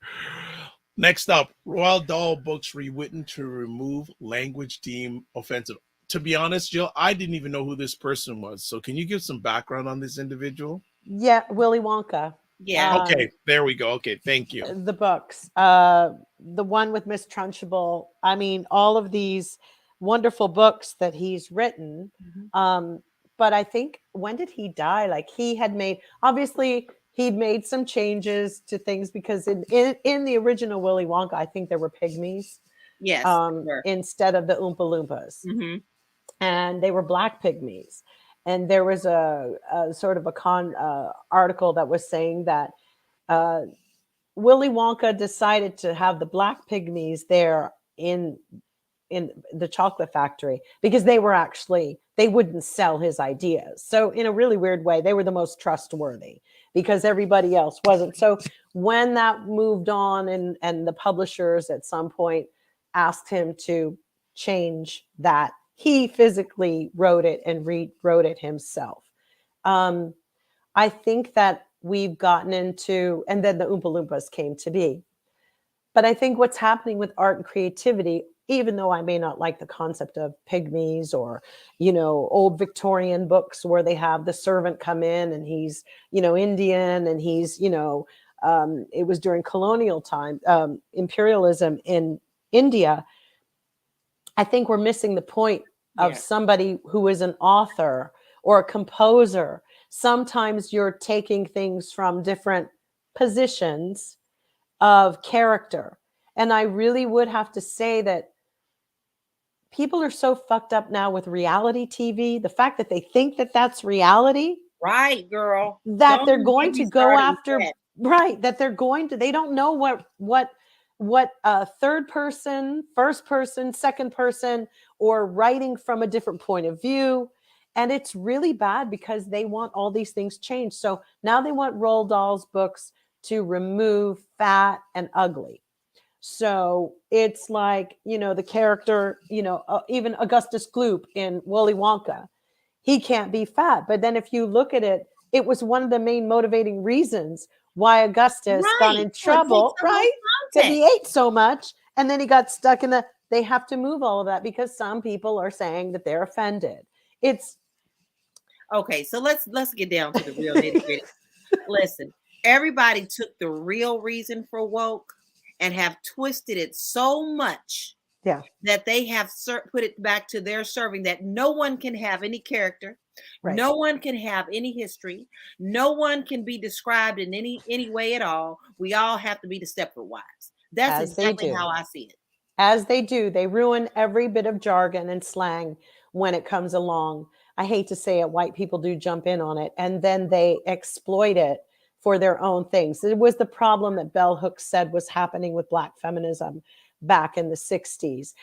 Next up, Roald Dahl books rewritten to remove language deemed offensive. To be honest, Jill, I didn't even know who this person was. So can you give some background on this individual? Yeah, Willy Wonka. Yeah. Okay, there we go. Okay, thank you. The books, the one with Miss Trunchbull. I mean, all of these wonderful books that he's written. But I think, when did he die? Like, obviously he'd made some changes to things, because in the original Willy Wonka, I think there were pygmies Yes. instead of the Oompa Loompas. And they were black pygmies. And there was a sort of a article that was saying that Willy Wonka decided to have the black pygmies there in the chocolate factory because they wouldn't sell his ideas. So in a really weird way, they were the most trustworthy because everybody else wasn't. So when that moved on, and the publishers at some point asked him to change that, he physically wrote it and rewrote it himself. I think that we've gotten into, and then the Oompa Loompas came to be. But I think what's happening with art and creativity, even though I may not like the concept of pygmies or, old Victorian books where they have the servant come in and he's, Indian, and he's, it was during colonial time, imperialism in India. I think we're missing the point of somebody who is an author or a composer. Sometimes you're taking things from different positions of character. And I really would have to say that people are so fucked up now with reality TV. The fact that they think that that's reality. Right, girl. That they're going to go after, right. That they're going to, they don't know what third person, first person, second person, or writing from a different point of view. And it's really bad because they want all these things changed. So now they want Roald Dahl's books to remove fat and ugly. So it's like, the character, even Augustus Gloop in Willy Wonka, he can't be fat. But then if you look at it, it was one of the main motivating reasons why Augustus got in trouble, right? Because he ate so much, and then he got stuck in they have to move all of that because some people are saying that they're offended. It's okay. So let's get down to the real nitty-gritty. Listen, everybody took the real reason for woke and have twisted it so much that they have put it back to their serving, that no one can have any character. Right. No one can have any history. No one can be described in any way at all. We all have to be the Stepford Wives. That's exactly how I see it. As they do. They ruin every bit of jargon and slang when it comes along. I hate to say it, white people do jump in on it, and then they exploit it for their own things. It was the problem that Bell Hooks said was happening with Black feminism back in the 60s.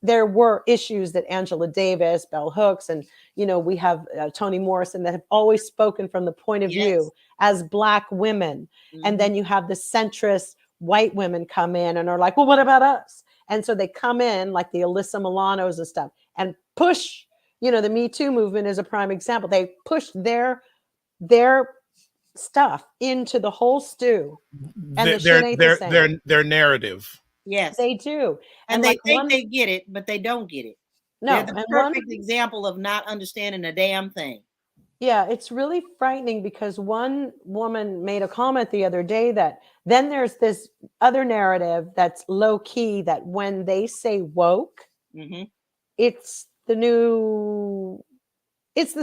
There were issues that Angela Davis, Bell Hooks, and we have Toni Morrison that have always spoken from the point of view as Black women. And then you have the centrist white women come in and are like, well, what about us? And so they come in like the Alyssa Milanos and stuff and push the Me Too movement is a prime example. They pushed their stuff into the whole stew, and the shit ain't the same. Their narrative. Yes. They do. And they think they get it, but they don't get it. No. They're the perfect example of not understanding a damn thing. Yeah, it's really frightening because one woman made a comment the other day that then there's this other narrative that's low key, that when they say woke, it's the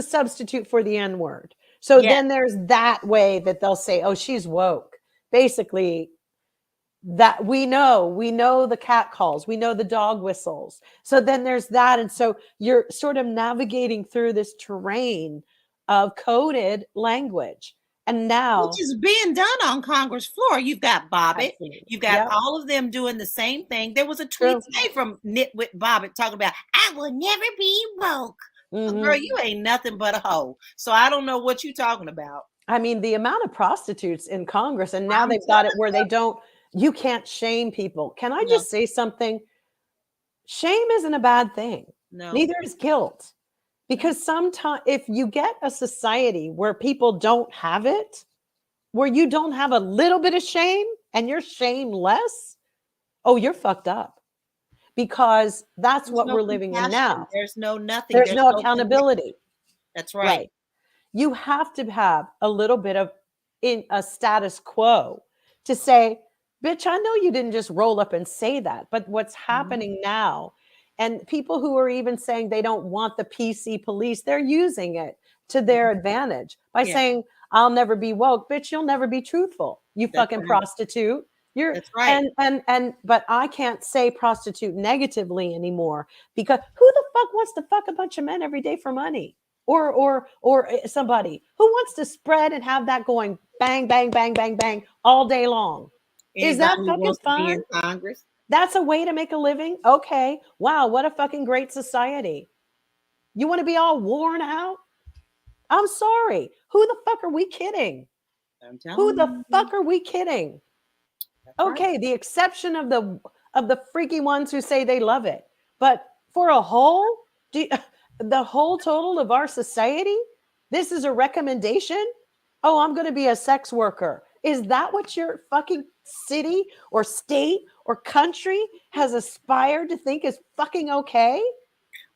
substitute for the N word. So then there's that way that they'll say, oh, she's woke. Basically, that we know the cat calls, we know the dog whistles. So then there's that. And so you're sort of navigating through this terrain of coded language. And now, which is being done on Congress floor. You've got Bobbitt, you've got all of them doing the same thing. There was a tweet today from Nitwit Bobbitt talking about, I will never be woke. Girl, you ain't nothing but a hoe. So I don't know what you're talking about. I mean, the amount of prostitutes in Congress, and now they've got it where you can't shame people. Can I just say something? Shame isn't a bad thing. No. Neither is guilt. Because sometimes if you get a society where people don't have it, where you don't have a little bit of shame and you're shameless, oh, you're fucked up. Because that's what we're living in now. There's nothing. There's no accountability. That's right. You have to have a little bit of a status quo to say, bitch, I know you didn't just roll up and say that, but what's happening now, and people who are even saying they don't want the PC police, they're using it to their advantage by saying, I'll never be woke. Bitch, you'll never be truthful. You fucking prostitute. That's right. But I can't say prostitute negatively anymore, because who the fuck wants to fuck a bunch of men every day for money? Or somebody who wants to spread and have that going bang, bang, bang, bang, bang all day long. Anybody is that fucking fun? In Congress? That's a way to make a living? Okay. Wow, what a fucking great society. You want to be all worn out? I'm sorry. Who the fuck are we kidding? Who the fuck are we kidding? Okay, the exception of the freaky ones who say they love it. But for a whole, the whole total of our society, this is a recommendation? Oh, I'm going to be a sex worker. Is that what your fucking city or state or country has aspired to think is fucking okay?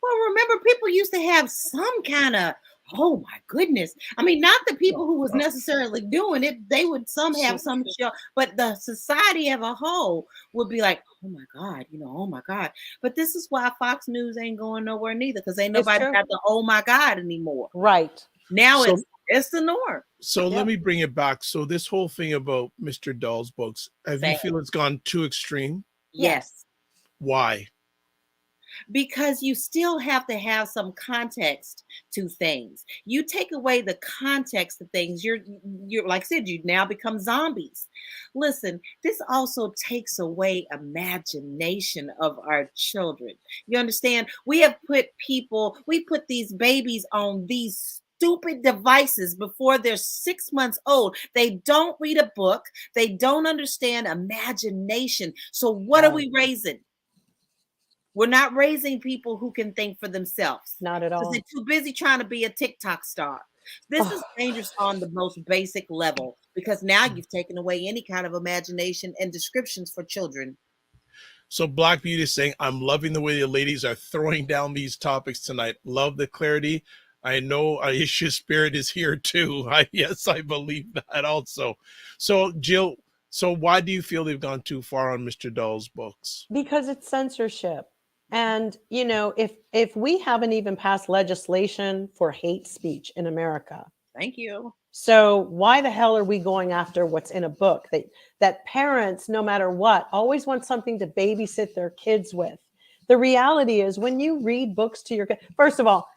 Well, remember, people used to have some kind of, oh my goodness. I mean, not the people who was necessarily doing it. They would have some show, but the society as a whole would be like, oh my God, oh my God. But this is why Fox News ain't going nowhere neither, because ain't nobody got the oh my God anymore. Right. Now it's the norm. So let me bring it back. So this whole thing about Mr. Dahl's books, you feel it's gone too extreme? Yes. Why? Because you still have to have some context to things. You take away the context of things, you're like I said, you now become zombies. Listen, this also takes away imagination of our children. You understand? We put these babies on these stupid devices before they're 6 months old. They don't read a book. They don't understand imagination. So what are we raising? We're not raising people who can think for themselves. Not at all. They're too busy trying to be a TikTok star. This is dangerous on the most basic level, because now you've taken away any kind of imagination and descriptions for children. So Black Beauty is saying, I'm loving the way the ladies are throwing down these topics tonight. Love the clarity. I know Aisha's spirit is here too. Yes, I believe that also. So Jill, why do you feel they've gone too far on Mr. Dahl's books? Because it's censorship. And, if we haven't even passed legislation for hate speech in America. Thank you. So why the hell are we going after what's in a book that parents, no matter what, always want something to babysit their kids with? The reality is, when you read books to your kids, first of all,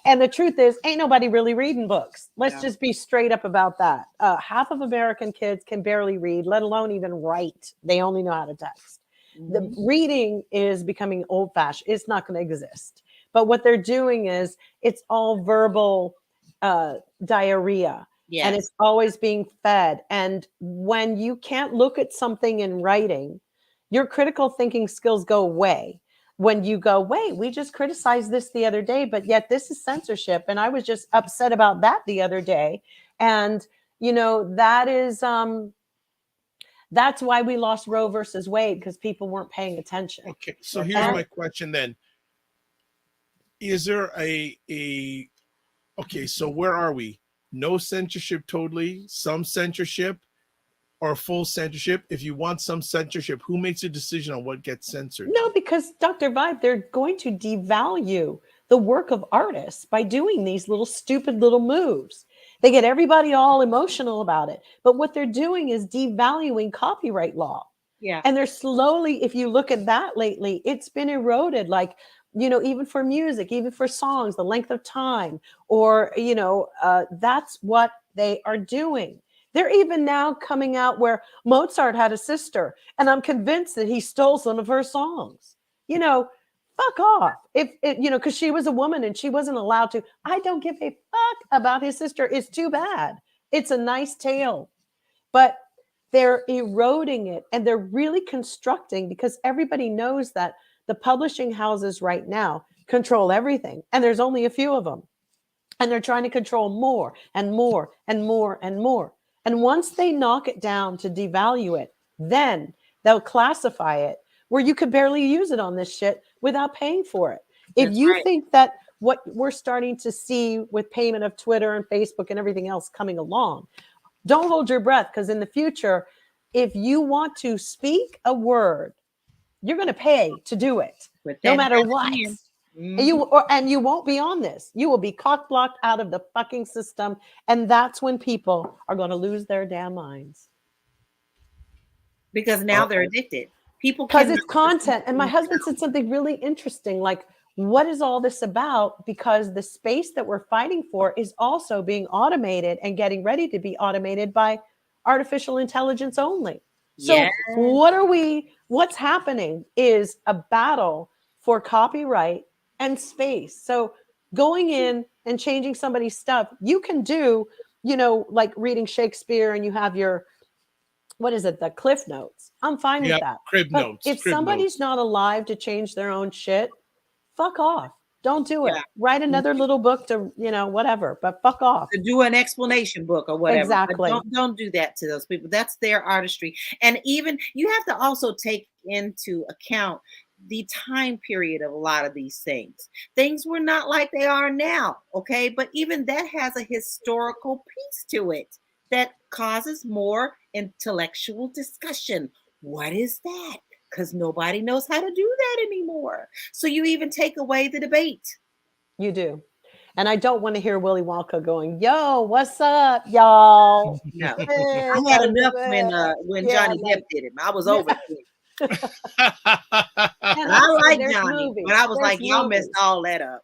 and the truth is, ain't nobody really reading books. Let's just be straight up about that. Half of American kids can barely read, let alone even write. They only know how to text. The reading is becoming old-fashioned. It's not going to exist. But what they're doing is it's all verbal diarrhea. Yes. And it's always being fed. And when you can't look at something in writing, your critical thinking skills go away. when you go, wait, we just criticized this the other day, but yet this is censorship. And I was just upset about that the other day. And, that is, that's why we lost Roe versus Wade, because people weren't paying attention. Okay. So here's my question then. Is there okay, so where are we? No censorship totally, some censorship, or full censorship? If you want some censorship, who makes a decision on what gets censored? No, because Dr. Vibe, they're going to devalue the work of artists by doing these little stupid little moves. They get everybody all emotional about it. But what they're doing is devaluing copyright law. Yeah. And they're slowly, if you look at that lately, it's been eroded. Like, even for music, even for songs, the length of time, or, that's what they are doing. They're even now coming out where Mozart had a sister, and I'm convinced that he stole some of her songs. Fuck off. If because she was a woman and she wasn't allowed to. I don't give a fuck about his sister. It's too bad. It's a nice tale, but they're eroding it, and they're really constructing, because everybody knows that the publishing houses right now control everything, and there's only a few of them, and they're trying to control more and more and more and more. And once they knock it down to devalue it, then they'll classify it where you could barely use it on this shit without paying for it. If you think that what we're starting to see with payment of Twitter and Facebook and everything else coming along, don't hold your breath, because in the future, if you want to speak a word, you're going to pay to do it, no matter what. Mm-hmm. And you won't be on this. You will be cock blocked out of the fucking system. And that's when people are going to lose their damn minds. Because now they're addicted. Because it's content. And my husband said something really interesting, like, what is all this about? Because the space that we're fighting for is also being automated and getting ready to be automated by artificial intelligence only. So what's happening is a battle for copyright and space. So going in and changing somebody's stuff, you can do, like reading Shakespeare, and you have your, the Cliff Notes. I'm fine with that. If somebody's not alive to change their own shit, fuck off. Don't do it. Write another little book to, whatever, but fuck off. To do an explanation book or whatever. Exactly. But don't do that to those people. That's their artistry. And even you have to also take into account the time period of a lot of these things. Things were not like they are now, okay? But even that has a historical piece to it that causes more intellectual discussion. What is that? Because nobody knows how to do that anymore. So you even take away the debate. You do. And I don't want to hear Willy Wonka going, yo, what's up, y'all? No. I had enough when Johnny Depp did it. I was over it. And I like Johnny, but I was like, y'all messed all that up.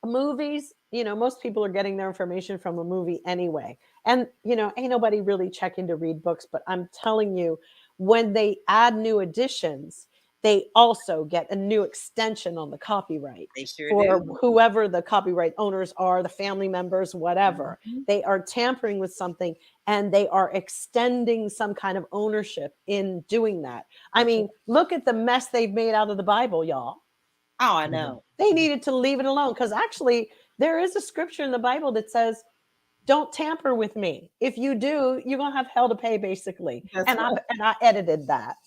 Movies, most people are getting their information from a movie anyway. And, ain't nobody really checking to read books, but I'm telling you, when they add new editions, they also get a new extension on the copyright. They sure for do. Whoever the copyright owners are, the family members, whatever. Mm-hmm. They are tampering with something, and they are extending some kind of ownership in doing that. I mean, look at the mess they've made out of the Bible, y'all. Oh, I know. They needed to leave it alone, because actually there is a scripture in the Bible that says, don't tamper with me. If you do, you're going to have hell to pay, basically. And I edited that.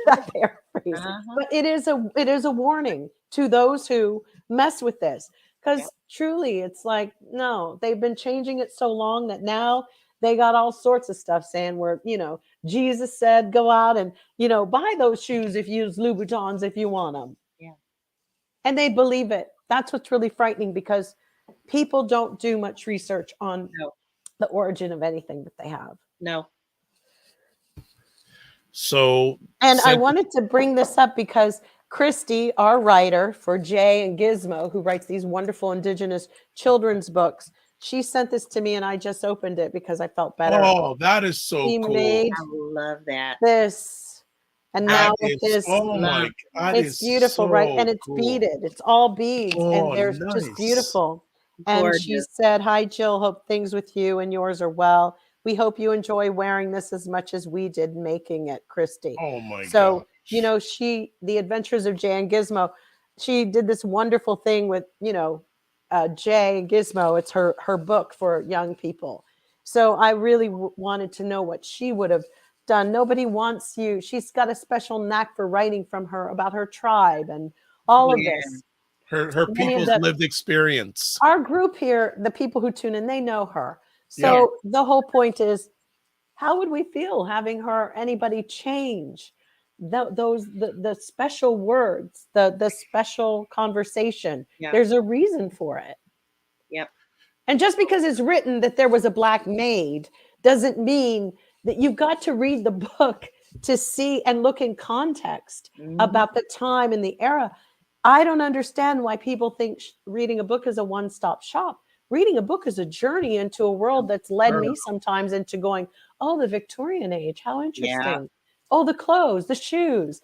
That paraphrase. But it is a warning to those who mess with this, because truly it's like, no, they've been changing it so long that now they got all sorts of stuff saying where, Jesus said, go out and, buy those shoes if you use Louboutins if you want them. Yeah. And they believe it. That's what's really frightening, because people don't do much research on the origin of anything that they have. No. So, and I wanted to bring this up because Christy, our writer for Jay and Gizmo, who writes these wonderful Indigenous children's books, she sent this to me, and I just opened it because I felt better. Oh, that is so cool. Made I love that. this. And now with this, oh my God, it's beautiful, right? And it's beaded. It's all beads, and they're just beautiful. And she said, "Hi, Jill. Hope things with you and yours are well. We hope you enjoy wearing this as much as we did making it, Christy." Oh my God. So You know, The Adventures of Jay and Gizmo, she did this wonderful thing with, Jay and Gizmo. It's her book for young people. So I really wanted to know what she would have done. Nobody wants you. She's got a special knack for writing about her tribe and all of Yeah. this. Her Many of people's lived experience. our group here, the people who tune in, they know her. Yeah. So the whole point is, how would we feel having anybody change the special words, the special conversation? Yeah. There's a reason for it. Yep. And just because it's written that there was a black maid doesn't mean that you've got to read the book to see and look in context about the time and the era. I don't understand why people think reading a book is a one-stop shop. Reading a book is a journey into a world that's led me sometimes into going, oh, the Victorian age, how interesting. Yeah. Oh, the clothes, the shoes,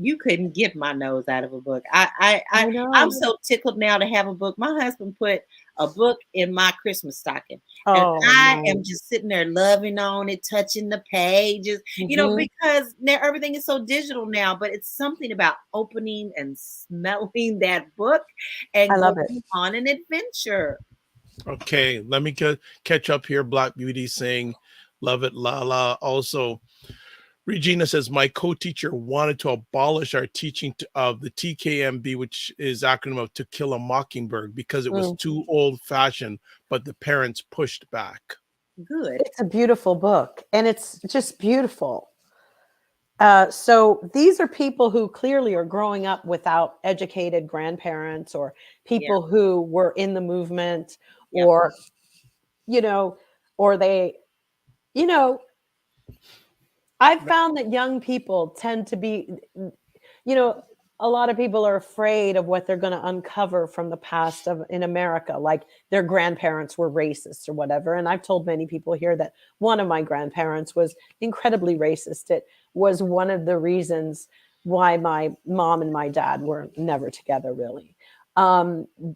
You couldn't get my nose out of a book. I'm so tickled now to have a book. My husband put a book in my Christmas stocking. And I am just sitting there loving on it, touching the pages, because everything is so digital now, but it's something about opening and smelling that book and going on an adventure. Okay, let me catch up here. Black Beauty saying, love it, LaLa. Also, Regina says, my co-teacher wanted to abolish our teaching of the TKMB, which is acronym of To Kill a Mockingbird, because it was too old-fashioned, but the parents pushed back. Good. It's a beautiful book, and it's just beautiful. So these are people who clearly are growing up without educated grandparents, or people who were in the movement, or, or they, I've found that young people tend to be, a lot of people are afraid of what they're going to uncover from the past in America, like their grandparents were racists or whatever. And I've told many people here that one of my grandparents was incredibly racist. It was one of the reasons why my mom and my dad were never together, really.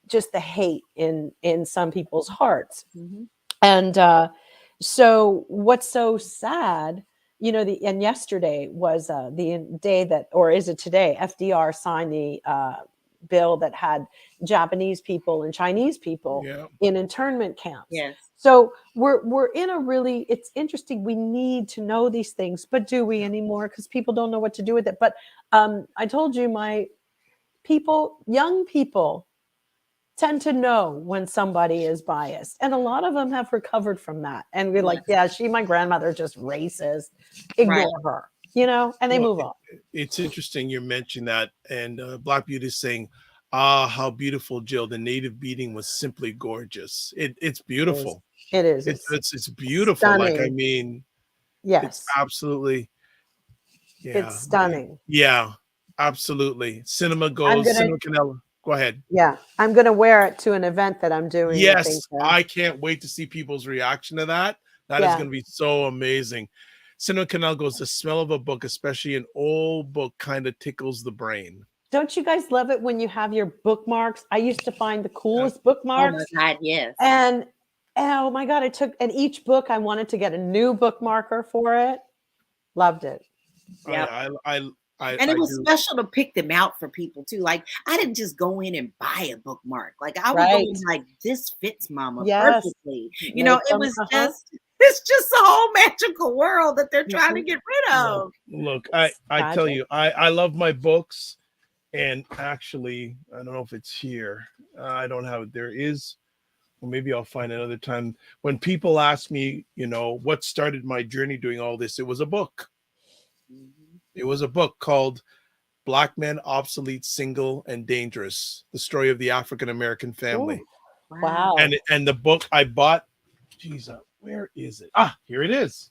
Just the hate in some people's hearts. And so what's so sad, and yesterday was the day that, or is it today, FDR signed the bill that had Japanese people and Chinese people in internment camps. Yes. So we're in a really, it's interesting. We need to know these things, but do we anymore? Because people don't know what to do with it. But I told you, young people tend to know when somebody is biased, and a lot of them have recovered from that, and we're like, my grandmother, just racist, ignore her, and they move on. It's interesting you mentioned that, and Black Beauty is saying, how beautiful, Jill. The native beating was simply gorgeous. It's beautiful. It is. It's beautiful. Stunning. Like, I mean, yes, it's absolutely, it's stunning. Yeah, absolutely. Cinema Canela. Go ahead. Yeah, I'm going to wear it to an event that I'm doing. Yes, I can't wait to see people's reaction to that. That is going to be so amazing. Cinema Canal goes, the smell of a book, especially an old book, kind of tickles the brain. Don't you guys love it when you have your bookmarks? I used to find the coolest bookmarks. Oh my God, yes. And oh my God, and each book I wanted to get a new bookmarker for it. Loved it. Yeah. And it was special to pick them out for people too. Like, I didn't just go in and buy a bookmark. Like, I would go in like, this fits Mama perfectly. It was it's just a whole magical world that they're trying to get rid of. Look, I tell you, I love my books. And actually, I don't know if it's here. I don't have it. There is, well, maybe I'll find another time. When people ask me, what started my journey doing all this, it was a book. It was a book called Black Men, Obsolete, Single, and Dangerous, the story of the African-American family. Ooh, wow. And the book I bought, where is it? Here it is.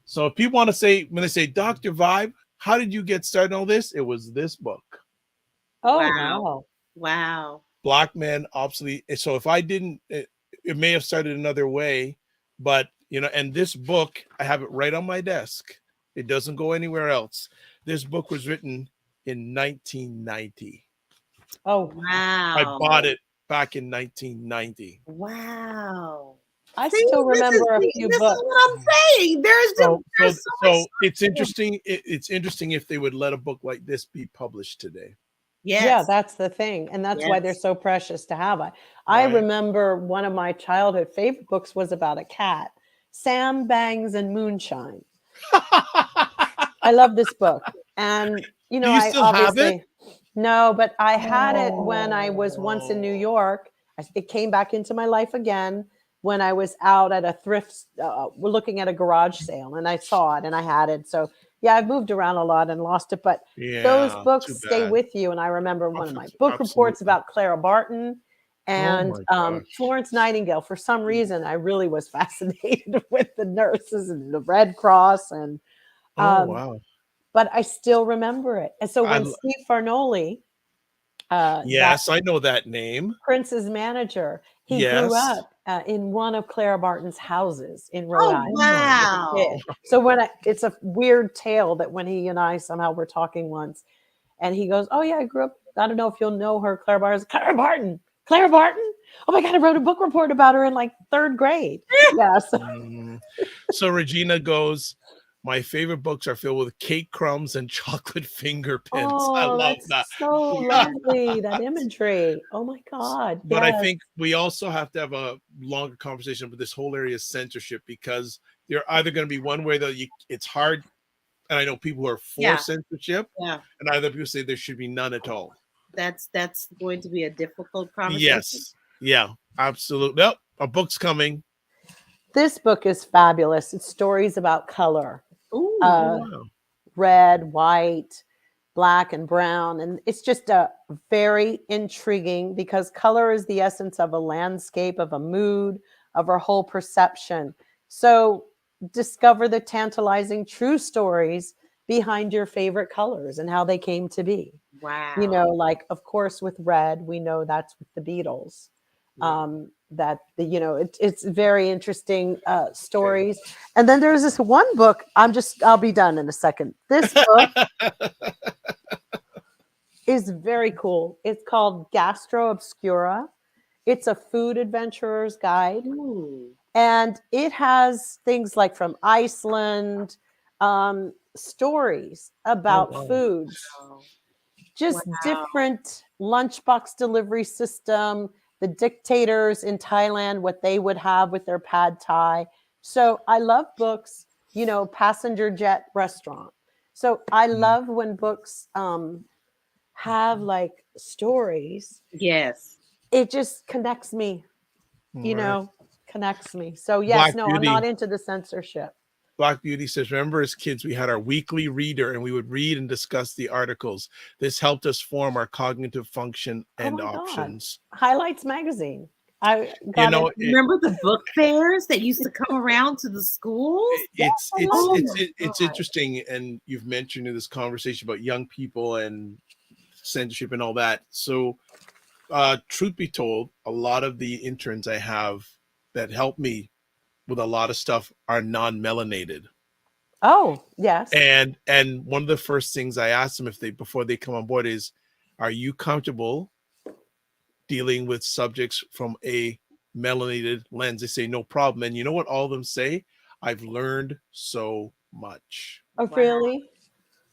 So if people want to say, when they say, Dr. Vibe, how did you get started on all this? It was this book. Oh, wow. Black Men, Obsolete. So if I didn't, it may have started another way, but, and this book, I have it right on my desk. It doesn't go anywhere else. This book was written in 1990. Oh, wow. I bought it back in 1990. Wow. I See, still remember a this few is books. what I'm saying. There's so much. It's interesting. It's interesting if they would let a book like this be published today. Yeah, Yes. that's the thing. And that's why they're Yes. so precious to have. I Right. remember one of my childhood favorite books was about a cat, Sam Bangs and Moonshine. I love this book. And, you know, Do you I still have it? obviously, no, but I had it when I was once in New York. It came back into my life again when I was out at a thrift, we're looking at a garage sale, and I saw it and I had it. So yeah, I've moved around a lot and lost it, but those Yeah, books too stay bad. with you. And I remember one of my book reports Absolutely. about Clara Barton and my gosh. Florence Nightingale. For some reason, I really was fascinated with the nurses and the Red Cross, and Oh wow. but I still remember it. And so I when l- Steve Farnoli, that yes, I know that name. Prince's manager, he grew Yes. up in one of Clara Barton's houses in Rhode Oh Island. wow. So it's a weird tale that when he and I somehow were talking once, and he goes, "Oh yeah, I grew up. I don't know if you'll know her, Clara Barton." Clara Barton. Clara Barton. Oh my God, I wrote a book report about her in like 3rd grade. Yeah. So, So Regina goes, my favorite books are filled with cake crumbs and chocolate finger pins. I love that's that. so lovely. That imagery. Oh my God. But I Yes. think we also have to have a longer conversation with this whole area of censorship, because they're either going to be one way that it's hard. And I know people who are for censorship, Yeah. and other people say there should be none at all. That's going to be a difficult conversation. Yes. Yeah, absolutely. Nope. A book's coming. This book is fabulous. It's stories about color. Ooh. Wow. Red, white, black, and brown. And it's just a very intriguing, because color is the essence of a landscape, of a mood, of our whole perception. So discover the tantalizing true stories behind your favorite colors and how they came to be. Wow. You know, like, of course, with red, we know that's with the Beatles. It's very interesting stories. And then there's this one book. I'll be done in a second. This book is very cool. It's called Gastro Obscura. It's a food adventurer's guide. Ooh. And it has things like from Iceland, stories about foods, just different lunchbox delivery system, the dictators in Thailand, what they would have with their pad thai. So I love books, passenger jet restaurant. So I love when books have like stories. Yes. It just connects me, connects me. So yes, Black I'm not into the censorship. Black Beauty says, remember as kids, we had our weekly reader and we would read and discuss the articles. This helped us form our cognitive function and options. God. Highlights magazine. Remember the book fairs that used to come around to the schools? It's interesting. And you've mentioned in this conversation about young people and censorship and all that. So truth be told, a lot of the interns I have that help me with a lot of stuff are non-melanated. Oh, yes. And one of the first things I ask them before they come on board is, are you comfortable dealing with subjects from a melanated lens? They say no problem. And you know what all of them say? I've learned so much. Oh, really?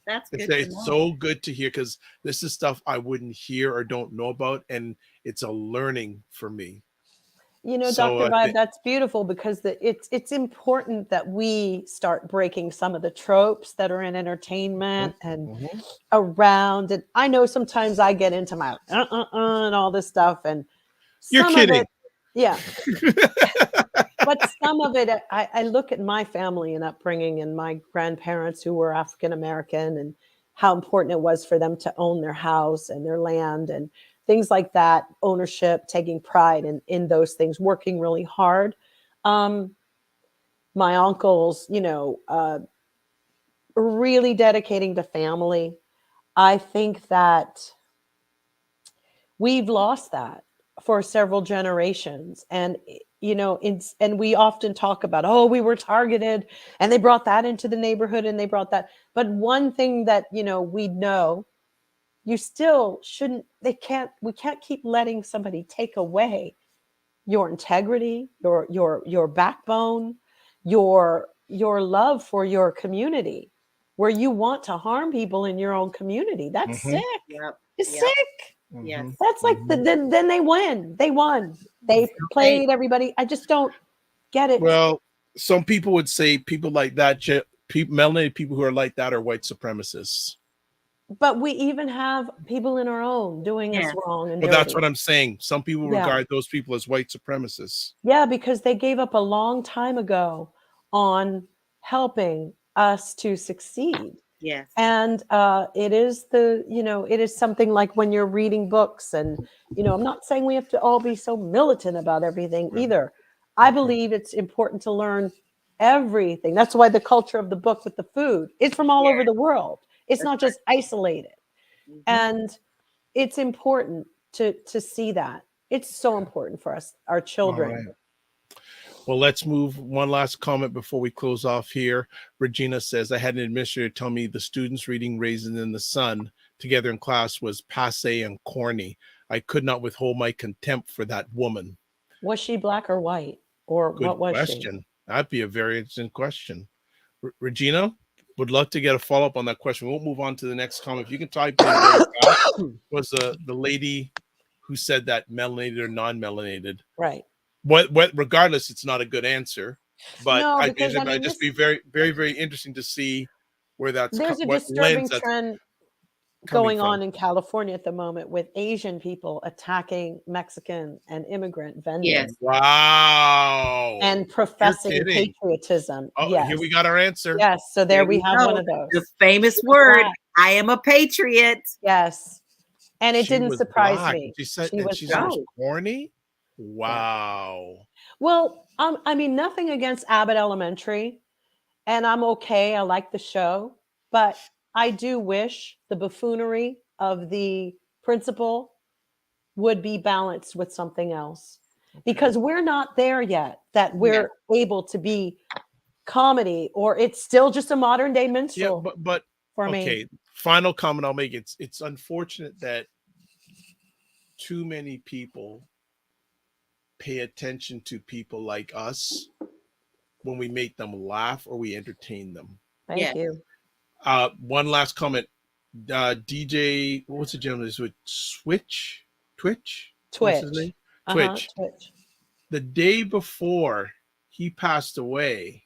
That's good. It's so good to hear, because this is stuff I wouldn't hear or don't know about, and it's a learning for me. Dr. Vibe, that's beautiful, because it's important that we start breaking some of the tropes that are in entertainment and around. And I know sometimes I get into my and all this stuff, and you're kidding. But some of it, I look at my family and upbringing and my grandparents who were African American, and how important it was for them to own their house and their land and things like that, ownership, taking pride in those things, working really hard. My uncles, really dedicating to family. I think that we've lost that for several generations. And, and we often talk about, we were targeted and they brought that into the neighborhood and they brought that. But one thing that, we know, you still shouldn't, we can't keep letting somebody take away your integrity, your backbone, your love for your community, where you want to harm people in your own community. That's Mhm. sick. Yep. It's Yep. sick. Yes. Mhm. That's like then they win. They won. They played everybody. I just don't get it. Well, some people would say people like that, melanated people who are like that are white supremacists. But we even have people in our own doing us Yes. wrong and But dirty. that's what I'm saying. Some people Yeah. regard those people as white supremacists. Yeah, because they gave up a long time ago on helping us to succeed. Yes. And it is it is something like when you're reading books, and I'm not saying we have to all be so militant about everything either. I believe it's important to learn everything. That's why the culture of the book with the food is from all over the world. It's not just isolated. Mhm. And it's important to see that. It's so important for us, our children. All right. Well, let's move one last comment before we close off here. Regina says, I had an administrator tell me the students reading Raisin in the Sun together in class was passe and corny. I could not withhold my contempt for that woman. Was she black or white? Or Good what was question. she? That'd be a very interesting question. Regina, would love to get a follow-up on that question. We'll move on to the next comment. If you can type in very fast, was the lady who said that melanated or non-melanated. Right. What regardless, it's not a good answer, but No, I because it'd just be very, very, very interesting to see where that's there's a what disturbing lens that's trend coming going from. on in California at the moment with Asian people attacking Mexican and immigrant vendors. Yes. Wow. And professing You're kidding. patriotism. Oh, yes. here we got our answer. Yes. So there we have one of those. The famous word, I am a patriot. Yes. And it She didn't was surprise black. me. She said She was she black. was corny. Wow. Well, I mean, nothing against Abbott Elementary, and I'm okay. I like the show, but I do wish the buffoonery of the principal would be balanced with something else, because we're not there yet that we're able to be comedy, or it's still just a modern day minstrel. Yeah, but for okay. me. Final comment I'll make. It's unfortunate that too many people pay attention to people like us when we make them laugh or we entertain them. Thank you. One last comment. DJ, what's the gentleman? Is it Twitch? What's his name? Twitch. Twitch. The day before he passed away,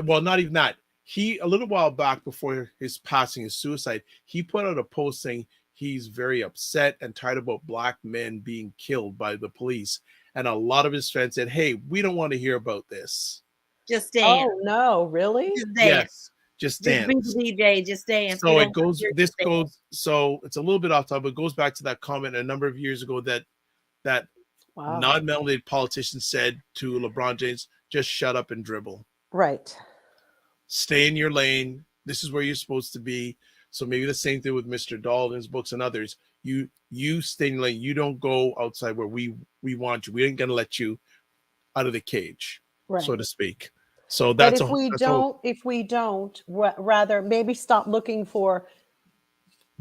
well, not even that. A little while back before his passing, his suicide, he put out a post saying he's very upset and tired about black men being killed by the police. And a lot of his fans said, hey, we don't want to hear about this. Just dance. Oh, no, really? Just dance. Yes, just dance. Just be the DJ, just dance. So it goes, so it's a little bit off topic, but it goes back to that comment a number of years ago that non-melanated politician said to LeBron James, just shut up and dribble. Right. Stay in your lane. This is where you're supposed to be. So maybe the same thing with Mr. Dalton's books and others. You stay in your lane. You don't go outside where we want you. We ain't gonna let you out of the cage, so to speak. So that's if we don't, rather maybe stop looking for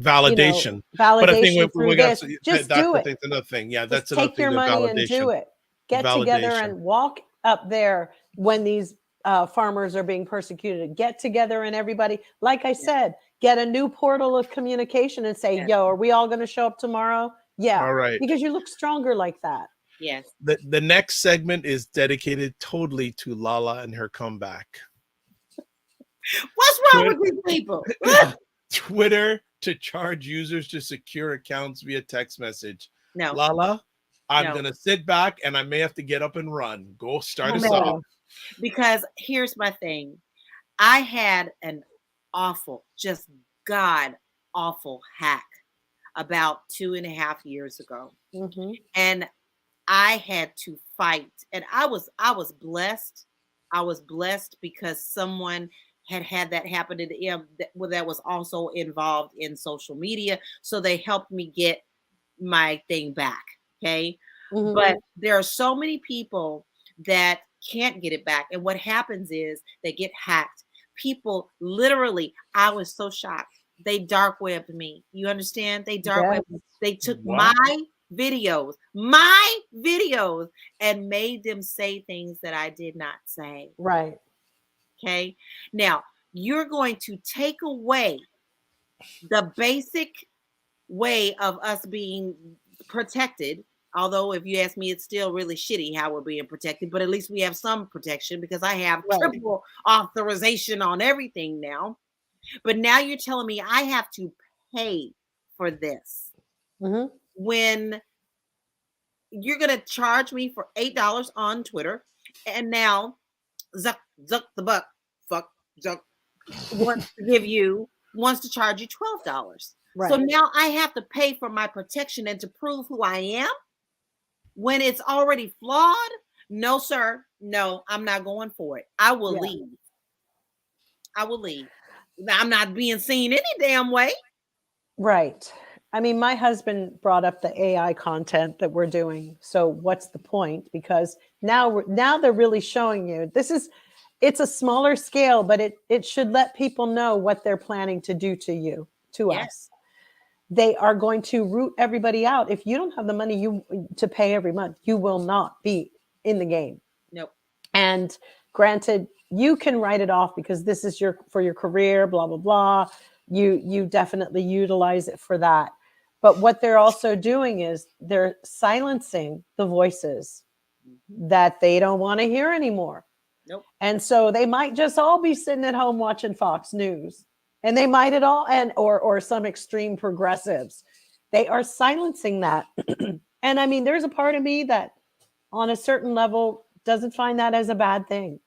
validation. Validation but I think through this. Just do it. That's another thing. Yeah, that's just another take thing. Your money and do it. Get together and walk up there when these farmers are being persecuted. Get together and everybody, like I said, get a new portal of communication and say, yo, are we all going to show up tomorrow? Yeah. All right. Because you look stronger like that. Yes. The next segment is dedicated totally to LaLa and her comeback. What's wrong with these people? Twitter to charge users to secure accounts via text message. No. LaLa, I'm going to sit back and I may have to get up and run. Go start us off. Because here's my thing. I had an awful, just God awful hack about 2.5 years ago. Mm-hmm. And I had to fight. And I was blessed. I was blessed because someone had that happen to them that was also involved in social media. So they helped me get my thing back. Okay. Mm-hmm. But there are so many people that can't get it back. And what happens is they get hacked. People literally, I was so shocked. They dark webbed me. You understand? They dark webbed me. They took my videos, and made them say things that I did not say. Right. Okay. Now, you're going to take away the basic way of us being protected. Although, if you ask me, it's still really shitty how we're being protected, but at least we have some protection because I have triple authorization on everything now. But now you're telling me I have to pay for this. Mm-hmm. When you're going to charge me for $8 on Twitter, and now Zuck the buck, fuck Zuck, wants to charge you $12. Right. So now I have to pay for my protection and to prove who I am when it's already flawed. No, sir. No, I'm not going for it. I will leave. I will leave. I'm not being seen any damn way. Right. I mean, my husband brought up the AI content that we're doing. So what's the point? Because now they're really showing you it's a smaller scale, but it should let people know what they're planning to do to us. They are going to root everybody out. If you don't have the money to pay every month, you will not be in the game. Nope. And granted, you can write it off because this is for your career, blah, blah, blah. You definitely utilize it for that. But what they're also doing is they're silencing the voices that they don't want to hear anymore. Nope. And so they might just all be sitting at home watching Fox News, and they might or some extreme progressives. They are silencing that. And I mean, there's a part of me that on a certain level doesn't find that as a bad thing.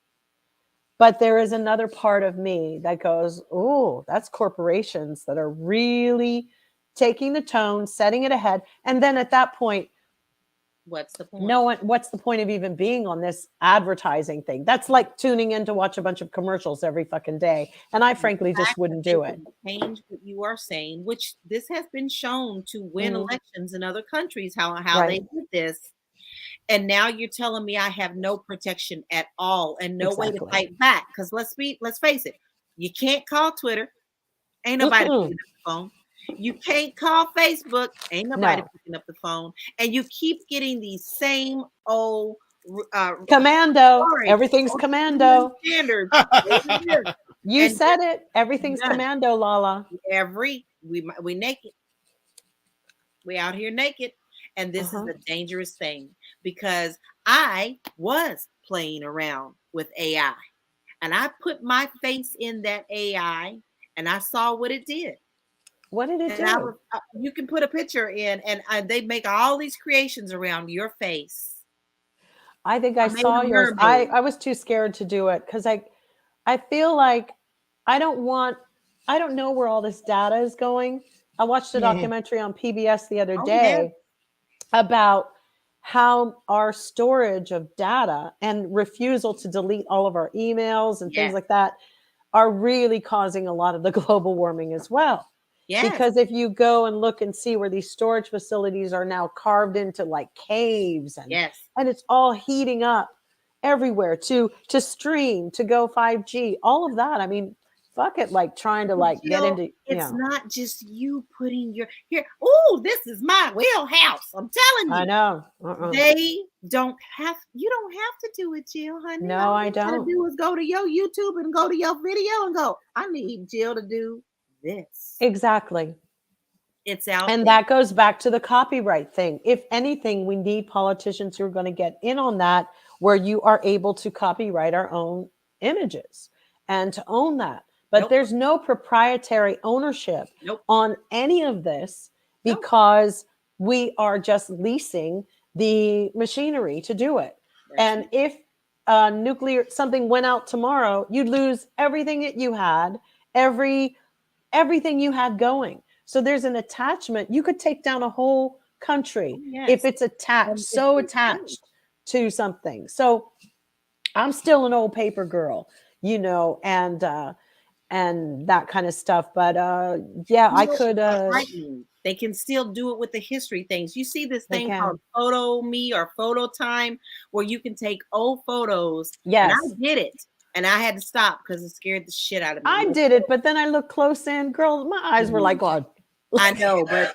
But there is another part of me that goes, oh, that's corporations that are really taking the tone, setting it ahead. And then at that point, what's the point? What's the point of even being on this advertising thing? That's like tuning in to watch a bunch of commercials every fucking day. And I frankly just wouldn't do it. Change what you are saying, which this has been shown to win elections in other countries, how they did this. And now you're telling me I have no protection at all and no way to fight back. Because let's face it, you can't call Twitter. Ain't nobody picking up the phone. You can't call Facebook. Ain't nobody picking up the phone. And you keep getting these same old commando. Everything's commando. Standards. You said it. Everything's commando, LaLa. We naked. We out here naked. And this is a dangerous thing because I was playing around with AI and I put my face in that AI and I saw what it did. What did it do? You can put a picture in and they make all these creations around your face. I think I saw yours. I was too scared to do it because I feel like I don't know where all this data is going. I watched a documentary on PBS the other day about how our storage of data and refusal to delete all of our emails and things like that are really causing a lot of the global warming as well. Yes. Because if you go and look and see where these storage facilities are now carved into like caves and it's all heating up everywhere to stream, to go 5G, all of that. I mean, fuck it, like trying to get into it's not just you putting your oh, this is my wheelhouse. I'm telling you. I know. You don't have to do it, Jill, honey. No, I don't. All you gotta do is go to your YouTube and go to your video and go, I need Jill to do this. Exactly. It's out. And that goes back to the copyright thing. If anything, we need politicians who are going to get in on that, where you are able to copyright our own images and to own that. But there's no proprietary ownership on any of this because we are just leasing the machinery to do it. And if something went out tomorrow, you'd lose everything that you had, everything you had going. So there's an attachment. You could take down a whole country if it's attached to something. So I'm still an old paper girl, and that kind of stuff. But I could. They can still do it with the history things. You see this thing called Photo Me or Photo Time, where you can take old photos. Yes, and I did it, and I had to stop because it scared the shit out of me. I did it, but then I looked close in, girl. My eyes were like, God, I know, but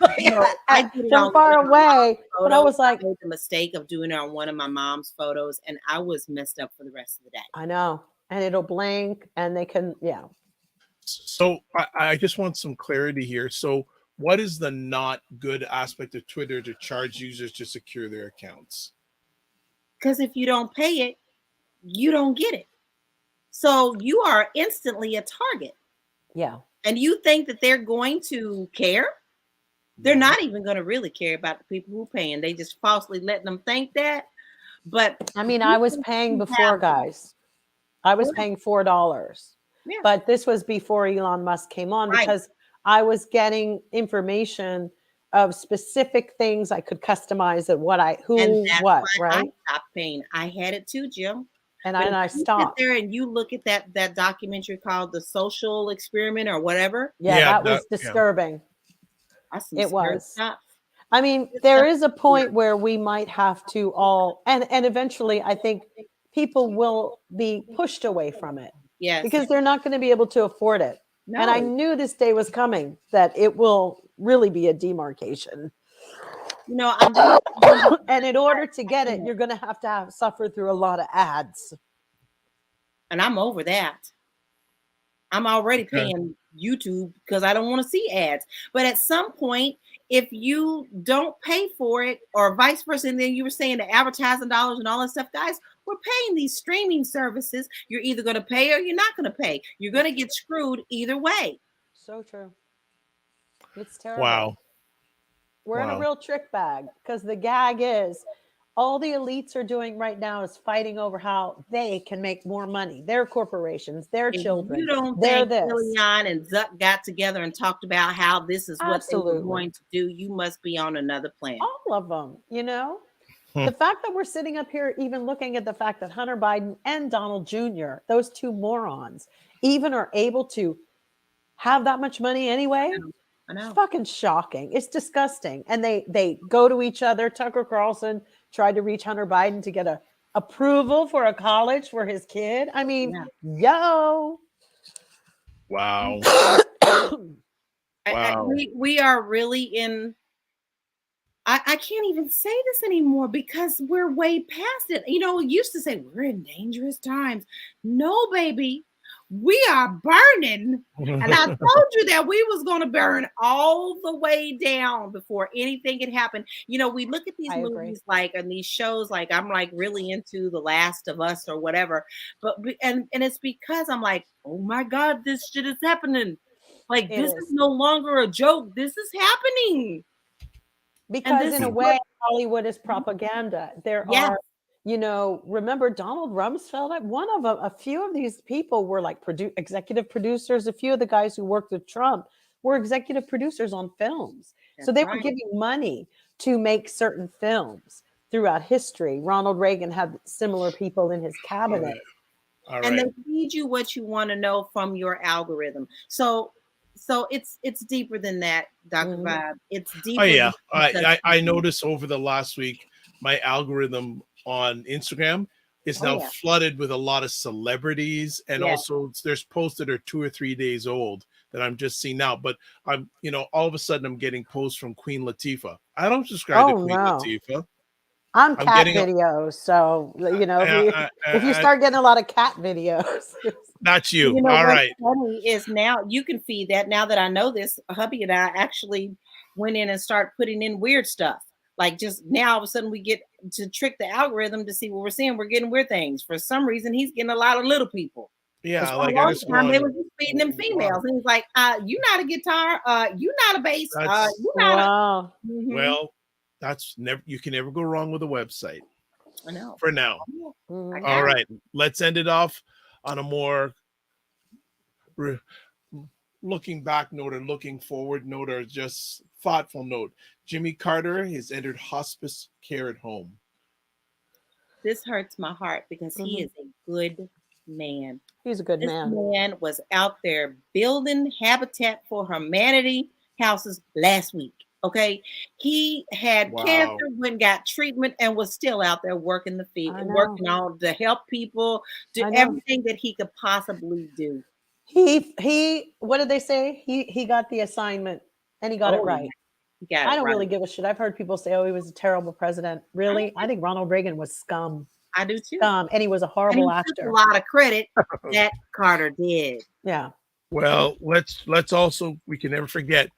I did it from on far one of my away. But I photos. was like, I made the mistake of doing it on one of my mom's photos, and I was messed up for the rest of the day. I know, and it'll blink, and they can, yeah. So I just want some clarity here. So what is the not good aspect of Twitter to charge users to secure their accounts? Because if you don't pay it, you don't get it. So you are instantly a target. Yeah. And you think that they're going to care? They're not even going to really care about the people who pay, and they just falsely letting them think that. But I mean, I was paying before, guys. I was paying $4. Yeah. But this was before Elon Musk came on, Right. because I was getting information of specific things I could customize at what I, who, and that's what, why right? I stopped paying. I had it too, Jim. And But I if you stopped. sit there and you look at that documentary called The Social Experiment or whatever. Yeah, that was disturbing. That's some It scary was. stuff. I mean, there is a point where we might have to all, and eventually I think people will be pushed away from it. Yes. Because they're not going to be able to afford it. No. And I knew this day was coming, that it will really be a demarcation. You know, and in order to get it, you're going to have suffer through a lot of ads. And I'm over that. I'm already paying YouTube because I don't want to see ads. But at some point, if you don't pay for it, or vice versa, and then you were saying the advertising dollars and all that stuff, guys, we're paying these streaming services. You're either going to pay or you're not going to pay. You're going to get screwed either way. So true. It's terrible. Wow. We're in a real trick bag, because the gag is all the elites are doing right now is fighting over how they can make more money. Their corporations, their children. You don't they're think Leon and Zuck got together and talked about how this is what they were going to do? You must be on another planet. All of them, you know? The fact that we're sitting up here even looking at the fact that Hunter Biden and Donald Jr., those two morons, even are able to have that much money anyway. I know. It's fucking shocking. It's disgusting. And they go to each other. Tucker Carlson tried to reach Hunter Biden to get a approval for a college for his kid. I mean, yo. Wow. Wow. We are really in, I can't even say this anymore because we're way past it. You know, we used to say we're in dangerous times. No, baby. We are burning. And I told you that we was going to burn all the way down before anything had happened. You know, we look at these movies like, and these shows, like I'm like really into The Last of Us or whatever. But, and it's because I'm like, oh my God, this shit is happening. Like, this is no longer a joke. This is happening. Because in a way, Hollywood is propaganda. There are, you know, remember Donald Rumsfeld? One of them, a few of these people were like executive producers. A few of the guys who worked with Trump were executive producers on films. So they were giving money to make certain films throughout history. Ronald Reagan had similar people in his cabinet. And they feed you what you want to know from your algorithm. So it's deeper than that, Dr. Vibe. It's deeper. Oh yeah, I noticed over the last week, my algorithm on Instagram is now flooded with a lot of celebrities, and also there's posts that are 2 or 3 days old that I'm just seeing now. But I'm, you know, all of a sudden I'm getting posts from Queen Latifah. I don't subscribe to Queen Latifah. I'm cat videos, so you know, if you start getting a lot of cat videos, not you. You know, all right. Funny is now you can feed that. Now that I know this, hubby and I actually went in and started putting in weird stuff. Like just now, all of a sudden, we get to trick the algorithm to see what we're seeing. We're getting weird things. For some reason, he's getting a lot of little people. Yeah, like I just they were just feeding them females, and he's like, "You not a guitar? You not a bass? You not Well, that's never. You can never go wrong with a website. I know. For now. All right, let's end it off on a more looking back note or looking forward note or just thoughtful note. Jimmy Carter has entered hospice care at home. This hurts my heart because he is a good man. He's a good man. This man was out there building Habitat for Humanity houses last week. Okay, he had cancer, went and got treatment, and was still out there working the field, working on to help people, do everything that he could possibly do. He what did they say? He got the assignment. and he got it Oh, yeah. right. He got I it don't really right. give a shit. I've heard people say, "Oh, he was a terrible president." Really? I think Ronald Reagan was scum, I do too. and he was a And horrible he took a actor. lot of credit that Carter did. Yeah, Well, let's also, we can never forget,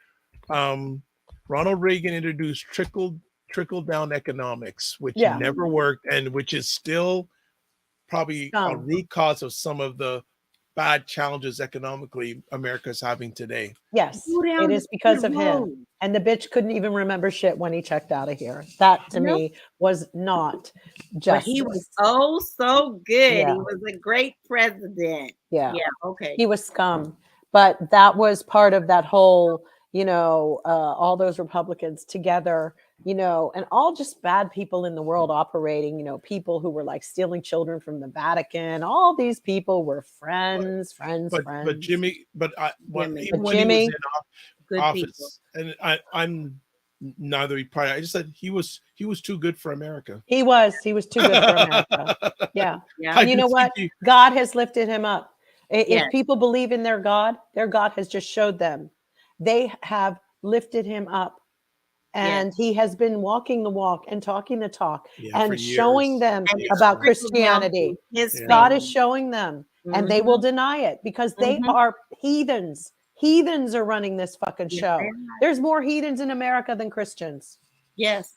um, Ronald Reagan introduced trickle down economics, which yeah, never worked, and which is still probably a scum. root cause of some of the bad challenges economically America's having today. Yes, Go it down the is because of him. road. And the bitch couldn't even remember shit when he checked out of here. That to Nope. me was not But he was justice. so good. Yeah. He was a great president. Yeah. Yeah. Okay. He was scum. But that was part of that whole, all those Republicans together, and all just bad people in the world operating, people who were like stealing children from the Vatican. All these people were friends. But Jimmy, Jimmy. even But when he was Jimmy, in Good people. office, and I'm neither party. I just said he was too good for America. he was too good for America. Yeah. Yeah. And you know what? God has lifted him up. Yes. If people believe in their God has just showed them. They have lifted him up. And he has been walking the walk and talking the talk and showing them And it's about trickled down Christianity. to his God family. is showing them, and they will deny it because they are heathens. Heathens are running this fucking Yes, show. they are. There's more heathens in America than Christians. Yes.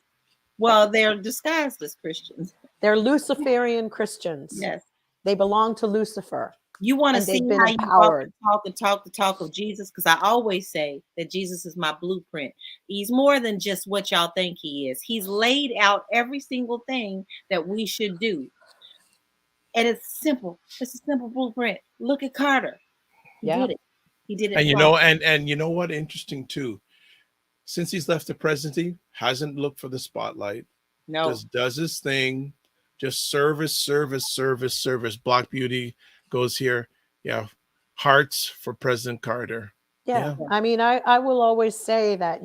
Well, they're disguised as Christians. They're Luciferian Christians. Yes. They belong to Lucifer. You want to And they've see been how empowered. you talk the talk of Jesus? Because I always say that Jesus is my blueprint. He's more than just what y'all think he is. He's laid out every single thing that we should do. And it's simple. It's a simple blueprint. Look at Carter. He did it. He did it. And and you know what? Interesting too. Since he's left the presidency, hasn't looked for the spotlight. No. Just does his thing. Just service. Black Beauty goes here. Yeah. Hearts for President Carter. Yeah. I mean, I will always say that,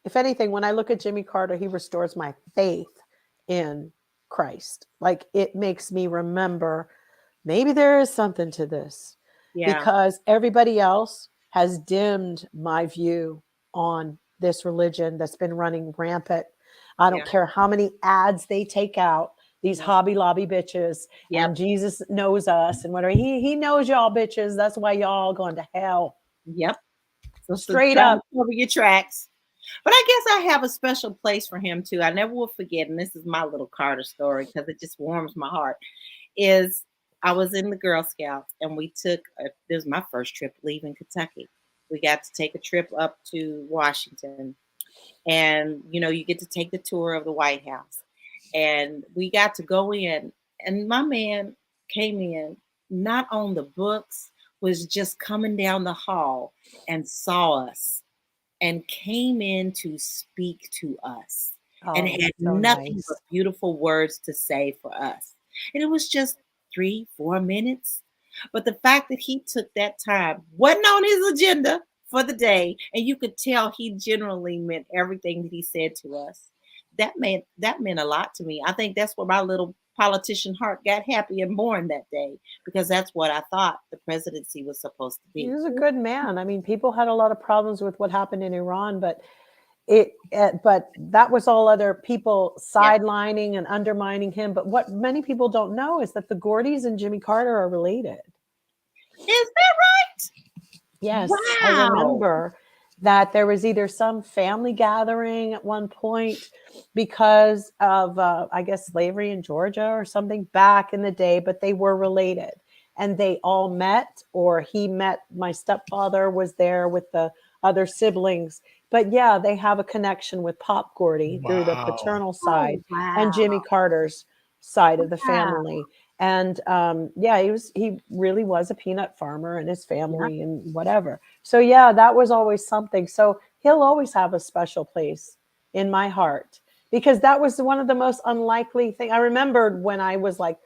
if anything, when I look at Jimmy Carter, he restores my faith in Christ. Like, it makes me remember maybe there is something to this. Yeah. Because everybody else has dimmed my view on this religion that's been running rampant. I don't care how many ads they take out, these Hobby Lobby bitches, and Jesus knows us and whatever. He knows y'all bitches. That's why y'all going to hell. Yep. So straight up. Cover your tracks. But I guess I have a special place for him too. I never will forget, and this is my little Carter story because it just warms my heart, is I was in the Girl Scouts and we took, this was my first trip leaving Kentucky. We got to take a trip up to Washington, and, you get to take the tour of the White House, and we got to go in, and my man came in, not on the books, was just coming down the hall and saw us and came in to speak to us and had nothing but beautiful words to say for us. And it was just 3-4 minutes. But the fact that he took that time wasn't on his agenda for the day, and you could tell he generally meant everything that he said to us. That meant a lot to me. I think that's where my little politician heart got happy and born that day, because that's what I thought the presidency was supposed to be. He was a good man. I mean, people had a lot of problems with what happened in Iran, but that was all other people sidelining and undermining him. But what many people don't know is that the Gordys and Jimmy Carter are related. Is that right? Yes. Wow. I remember that there was either some family gathering at one point because of, I guess, slavery in Georgia or something back in the day, but they were related. And they all met, or he met, my stepfather was there with the other siblings. But yeah, they have a connection with Pop Gordy through the paternal side and Jimmy Carter's side of the family. And he really was a peanut farmer and his family and whatever. So yeah, that was always something. So he'll always have a special place in my heart, because that was one of the most unlikely things. I remembered when I was like,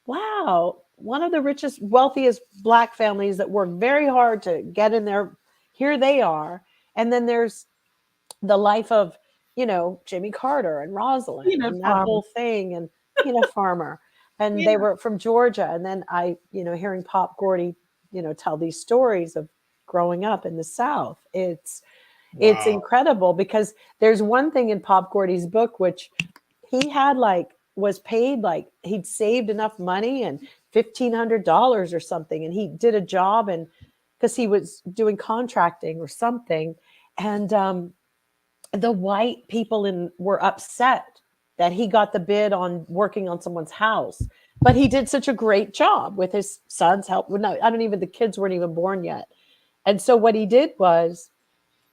wow, one of the richest, wealthiest Black families that worked very hard to get in there. Here they are. And then there's the life of, Jimmy Carter and Rosalind and that whole thing, and farmer. And they were from Georgia. And then I, hearing Pop Gordy, tell these stories of growing up in the South, It's Wow. incredible because there's one thing in Pop Gordy's book, which he had was paid, he'd saved enough money and $1,500 or something. And he did a job and because he was doing contracting or something. And the white people were upset that he got the bid on working on someone's house, but he did such a great job with his son's help. No, the kids weren't even born yet. And so what he did was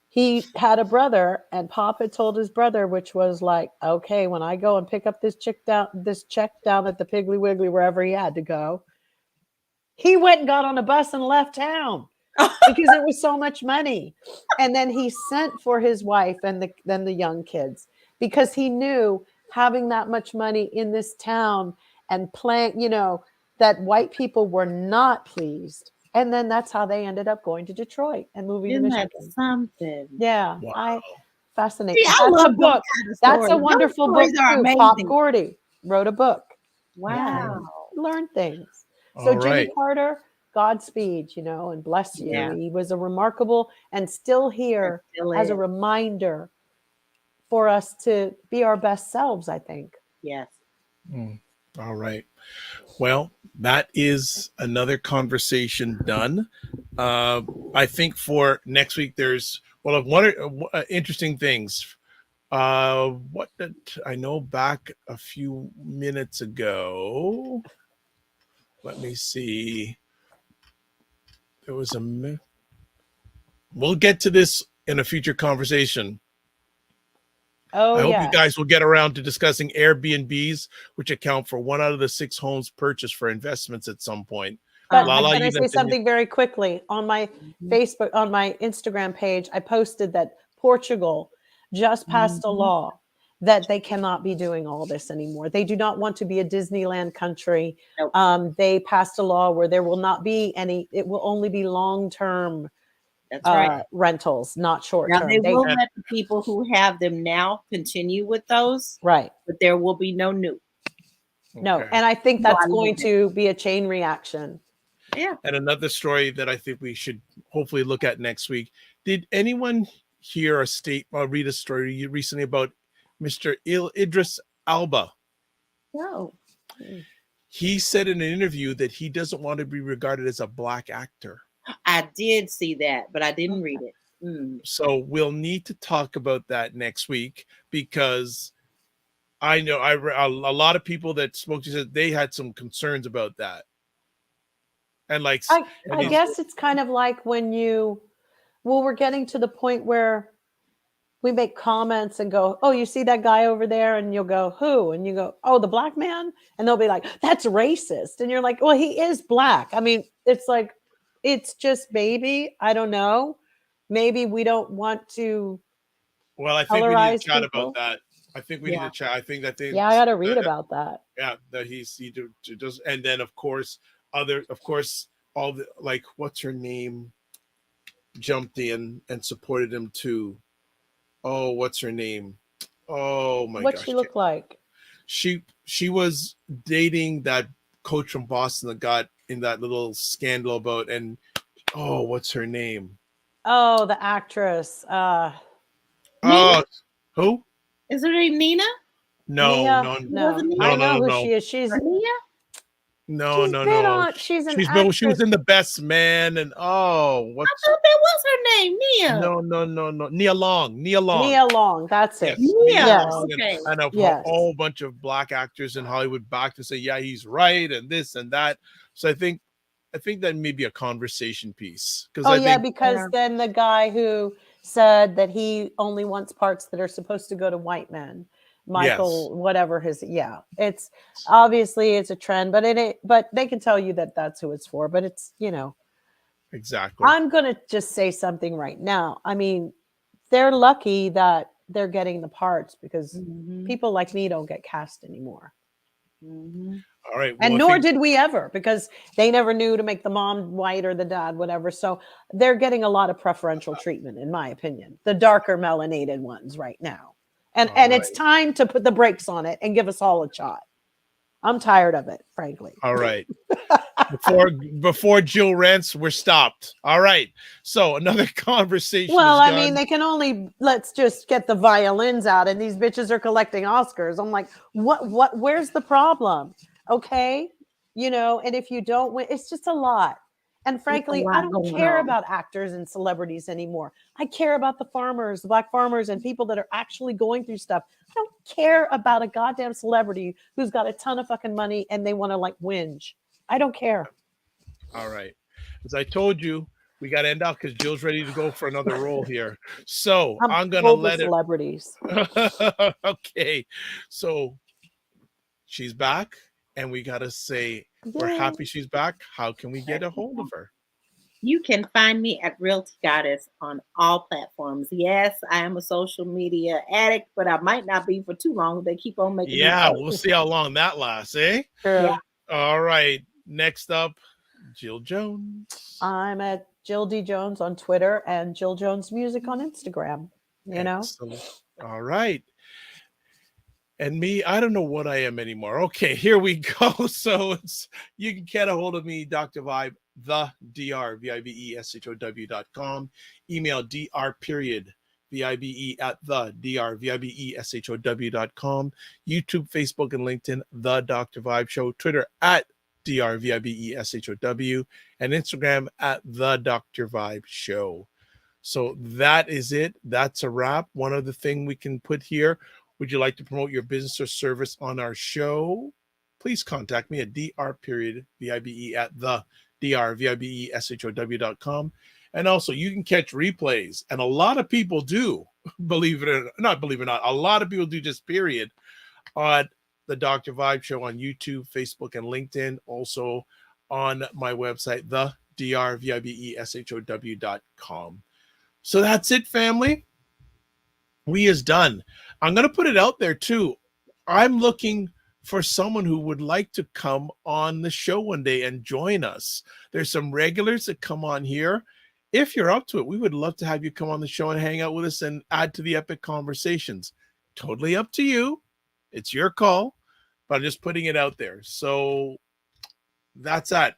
he had a brother, and Pop had told his brother, which was like, okay, when I go and pick up this check down at the Piggly Wiggly, wherever he had to go, he went and got on a bus and left town because it was so much money. And then he sent for his wife and then the young kids because he knew having that much money in this town and playing, that white people were not pleased. And then that's how they ended up going to Detroit and moving to Michigan. Isn't that something? Yeah. Wow. Fascinating. See, I love a book. That's a wonderful book too. Pop Gordy wrote a book. Wow. Yeah. Learn things. So Jimmy Carter, Godspeed, and bless you. Yeah. He was a remarkable and still here as a reminder for us to be our best selves, I think. Yes. All right. Well, that is another conversation done. I think for next week, there's one interesting things. What did I know back a few minutes ago? Let me see. There was we'll get to this in a future conversation. I hope you guys will get around to discussing Airbnbs, which account for 1 out of the 6 homes purchased for investments at some point. But can I say something very quickly? On my Facebook, on my Instagram page, I posted that Portugal just passed a law that they cannot be doing all this anymore. They do not want to be a Disneyland country. Nope. They passed a law where there will not be any, it will only be long-term rentals, not short-term. Now they will let the people who have them now continue with those. Right. But there will be no new. No, and I think that's going to be a chain reaction. Yeah. And another story that I think we should hopefully look at next week. Did anyone hear read a story recently about Mr. Idris Elba? No. He said in an interview that he doesn't want to be regarded as a black actor. I did see that, but I didn't read it. So we'll need to talk about that next week because I know a lot of people that spoke to said they had some concerns about that. And I guess it's kind of like when we're getting to the point where we make comments and go, oh, you see that guy over there? And you'll go, who? And you go, oh, the black man? And they'll be like, that's racist. And you're like, well, he is black. I mean, it's like, it's just maybe, I don't know. Maybe we don't want to. Well, I think we need to chat about that. I think we need to chat. I think that they. Yeah, I got to read about that. Yeah, that he does, and then of course all the what's her name, jumped in and supported him too. Oh, what's her name? Oh my gosh. What's she look like? She was dating that coach from Boston that got in that little scandal about what's her name? Oh, the actress. Who? Is her name Nina? No. I know who she is. She's Nia? No. She's an actress. She was in The Best Man and I thought that was her name, Nia. No. Nia Long. Nia Long. That's it. Yes. Okay. And a whole bunch of black actors in Hollywood back to say, yeah, he's right, and this and that. So I think that may be a conversation piece. Because then the guy who said that he only wants parts that are supposed to go to white men. Michael, whatever it's obviously it's a trend, but they can tell you that that's who it's for, but it's, exactly. I'm going to just say something right now. I mean, they're lucky that they're getting the parts because people like me don't get cast anymore. All right. And nor did we ever, because they never knew to make the mom white or the dad, whatever. So they're getting a lot of preferential treatment, in my opinion, the darker melanated ones right now. And it's time to put the brakes on it and give us all a shot. I'm tired of it, frankly. All right. before Jill rants, we're stopped. All right. So another conversation. Well, is I gone. mean, they can only, let's just get the violins out, and these bitches are collecting Oscars. I'm like, where's the problem? Okay. And if you don't win, it's just a lot. And frankly, I don't care about actors and celebrities anymore. I care about the farmers, the Black farmers, and people that are actually going through stuff. I don't care about a goddamn celebrity who's got a ton of fucking money and they want to like whinge. I don't care. All right. As I told you, we got to end out because Jill's ready to go for another role here. So I'm going to let celebrities. Okay. So she's back, and we got to say, we're happy she's back. How can we get a hold of her? You can find me at Realty Goddess on all platforms. Yes, I am a social media addict, but I might not be for too long. They keep on making we'll see how long that lasts, eh? Sure. Yeah. All right. Next up, Jill Jones. I'm at Jill D. Jones on Twitter and Jill Jones Music on Instagram. Excellent. All right. And me, I don't know what I am anymore. Okay, here we go. So you can get a hold of me, Dr. Vibe, the DR, VIBESHOW.com. Email dr.vibe at the DR, VIBESHOW.com. YouTube, Facebook, and LinkedIn, The Dr. Vibe Show. Twitter at DRVIBESHOW, and Instagram at The Dr. Vibe Show. So that is it. That's a wrap. One other thing we can put here. Would you like to promote your business or service on our show? Please contact me at dr.vibe at the drvibeshow.com. And also, you can catch replays, and a lot of people do, believe it or not, a lot of people do just period, on the Dr. Vibe Show on YouTube, Facebook, and LinkedIn. Also on my website, the drvibeshow.com. So that's it, family. We is done. I'm going to put it out there too. I'm looking for someone who would like to come on the show one day and join us. There's some regulars that come on here. If you're up to it, we would love to have you come on the show and hang out with us and add to the epic conversations. Totally up to you. It's your call, but I'm just putting it out there. So that's it.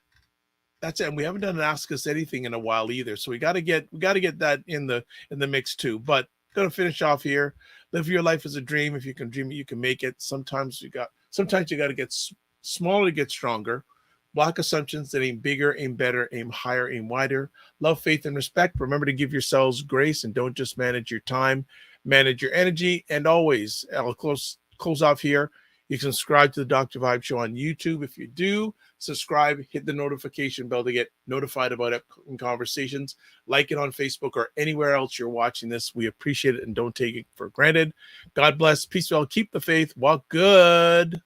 That's it. And we haven't done an Ask Us Anything in a while either. So we got to get that in the mix too. But going to finish off here. Live your life as a dream. If you can dream it, you can make it. Sometimes you got to get smaller to get stronger. Block assumptions that aim bigger, aim better, aim higher, aim wider. Love, faith, and respect. Remember to give yourselves grace and don't just manage your time, manage your energy. And always, I'll close off here. You can subscribe to the Dr. Vibe Show on YouTube. If you do, subscribe, hit the notification bell to get notified about upcoming conversations. Like it on Facebook or anywhere else you're watching this. We appreciate it and don't take it for granted. God bless. Peace, well, keep the faith. Walk good.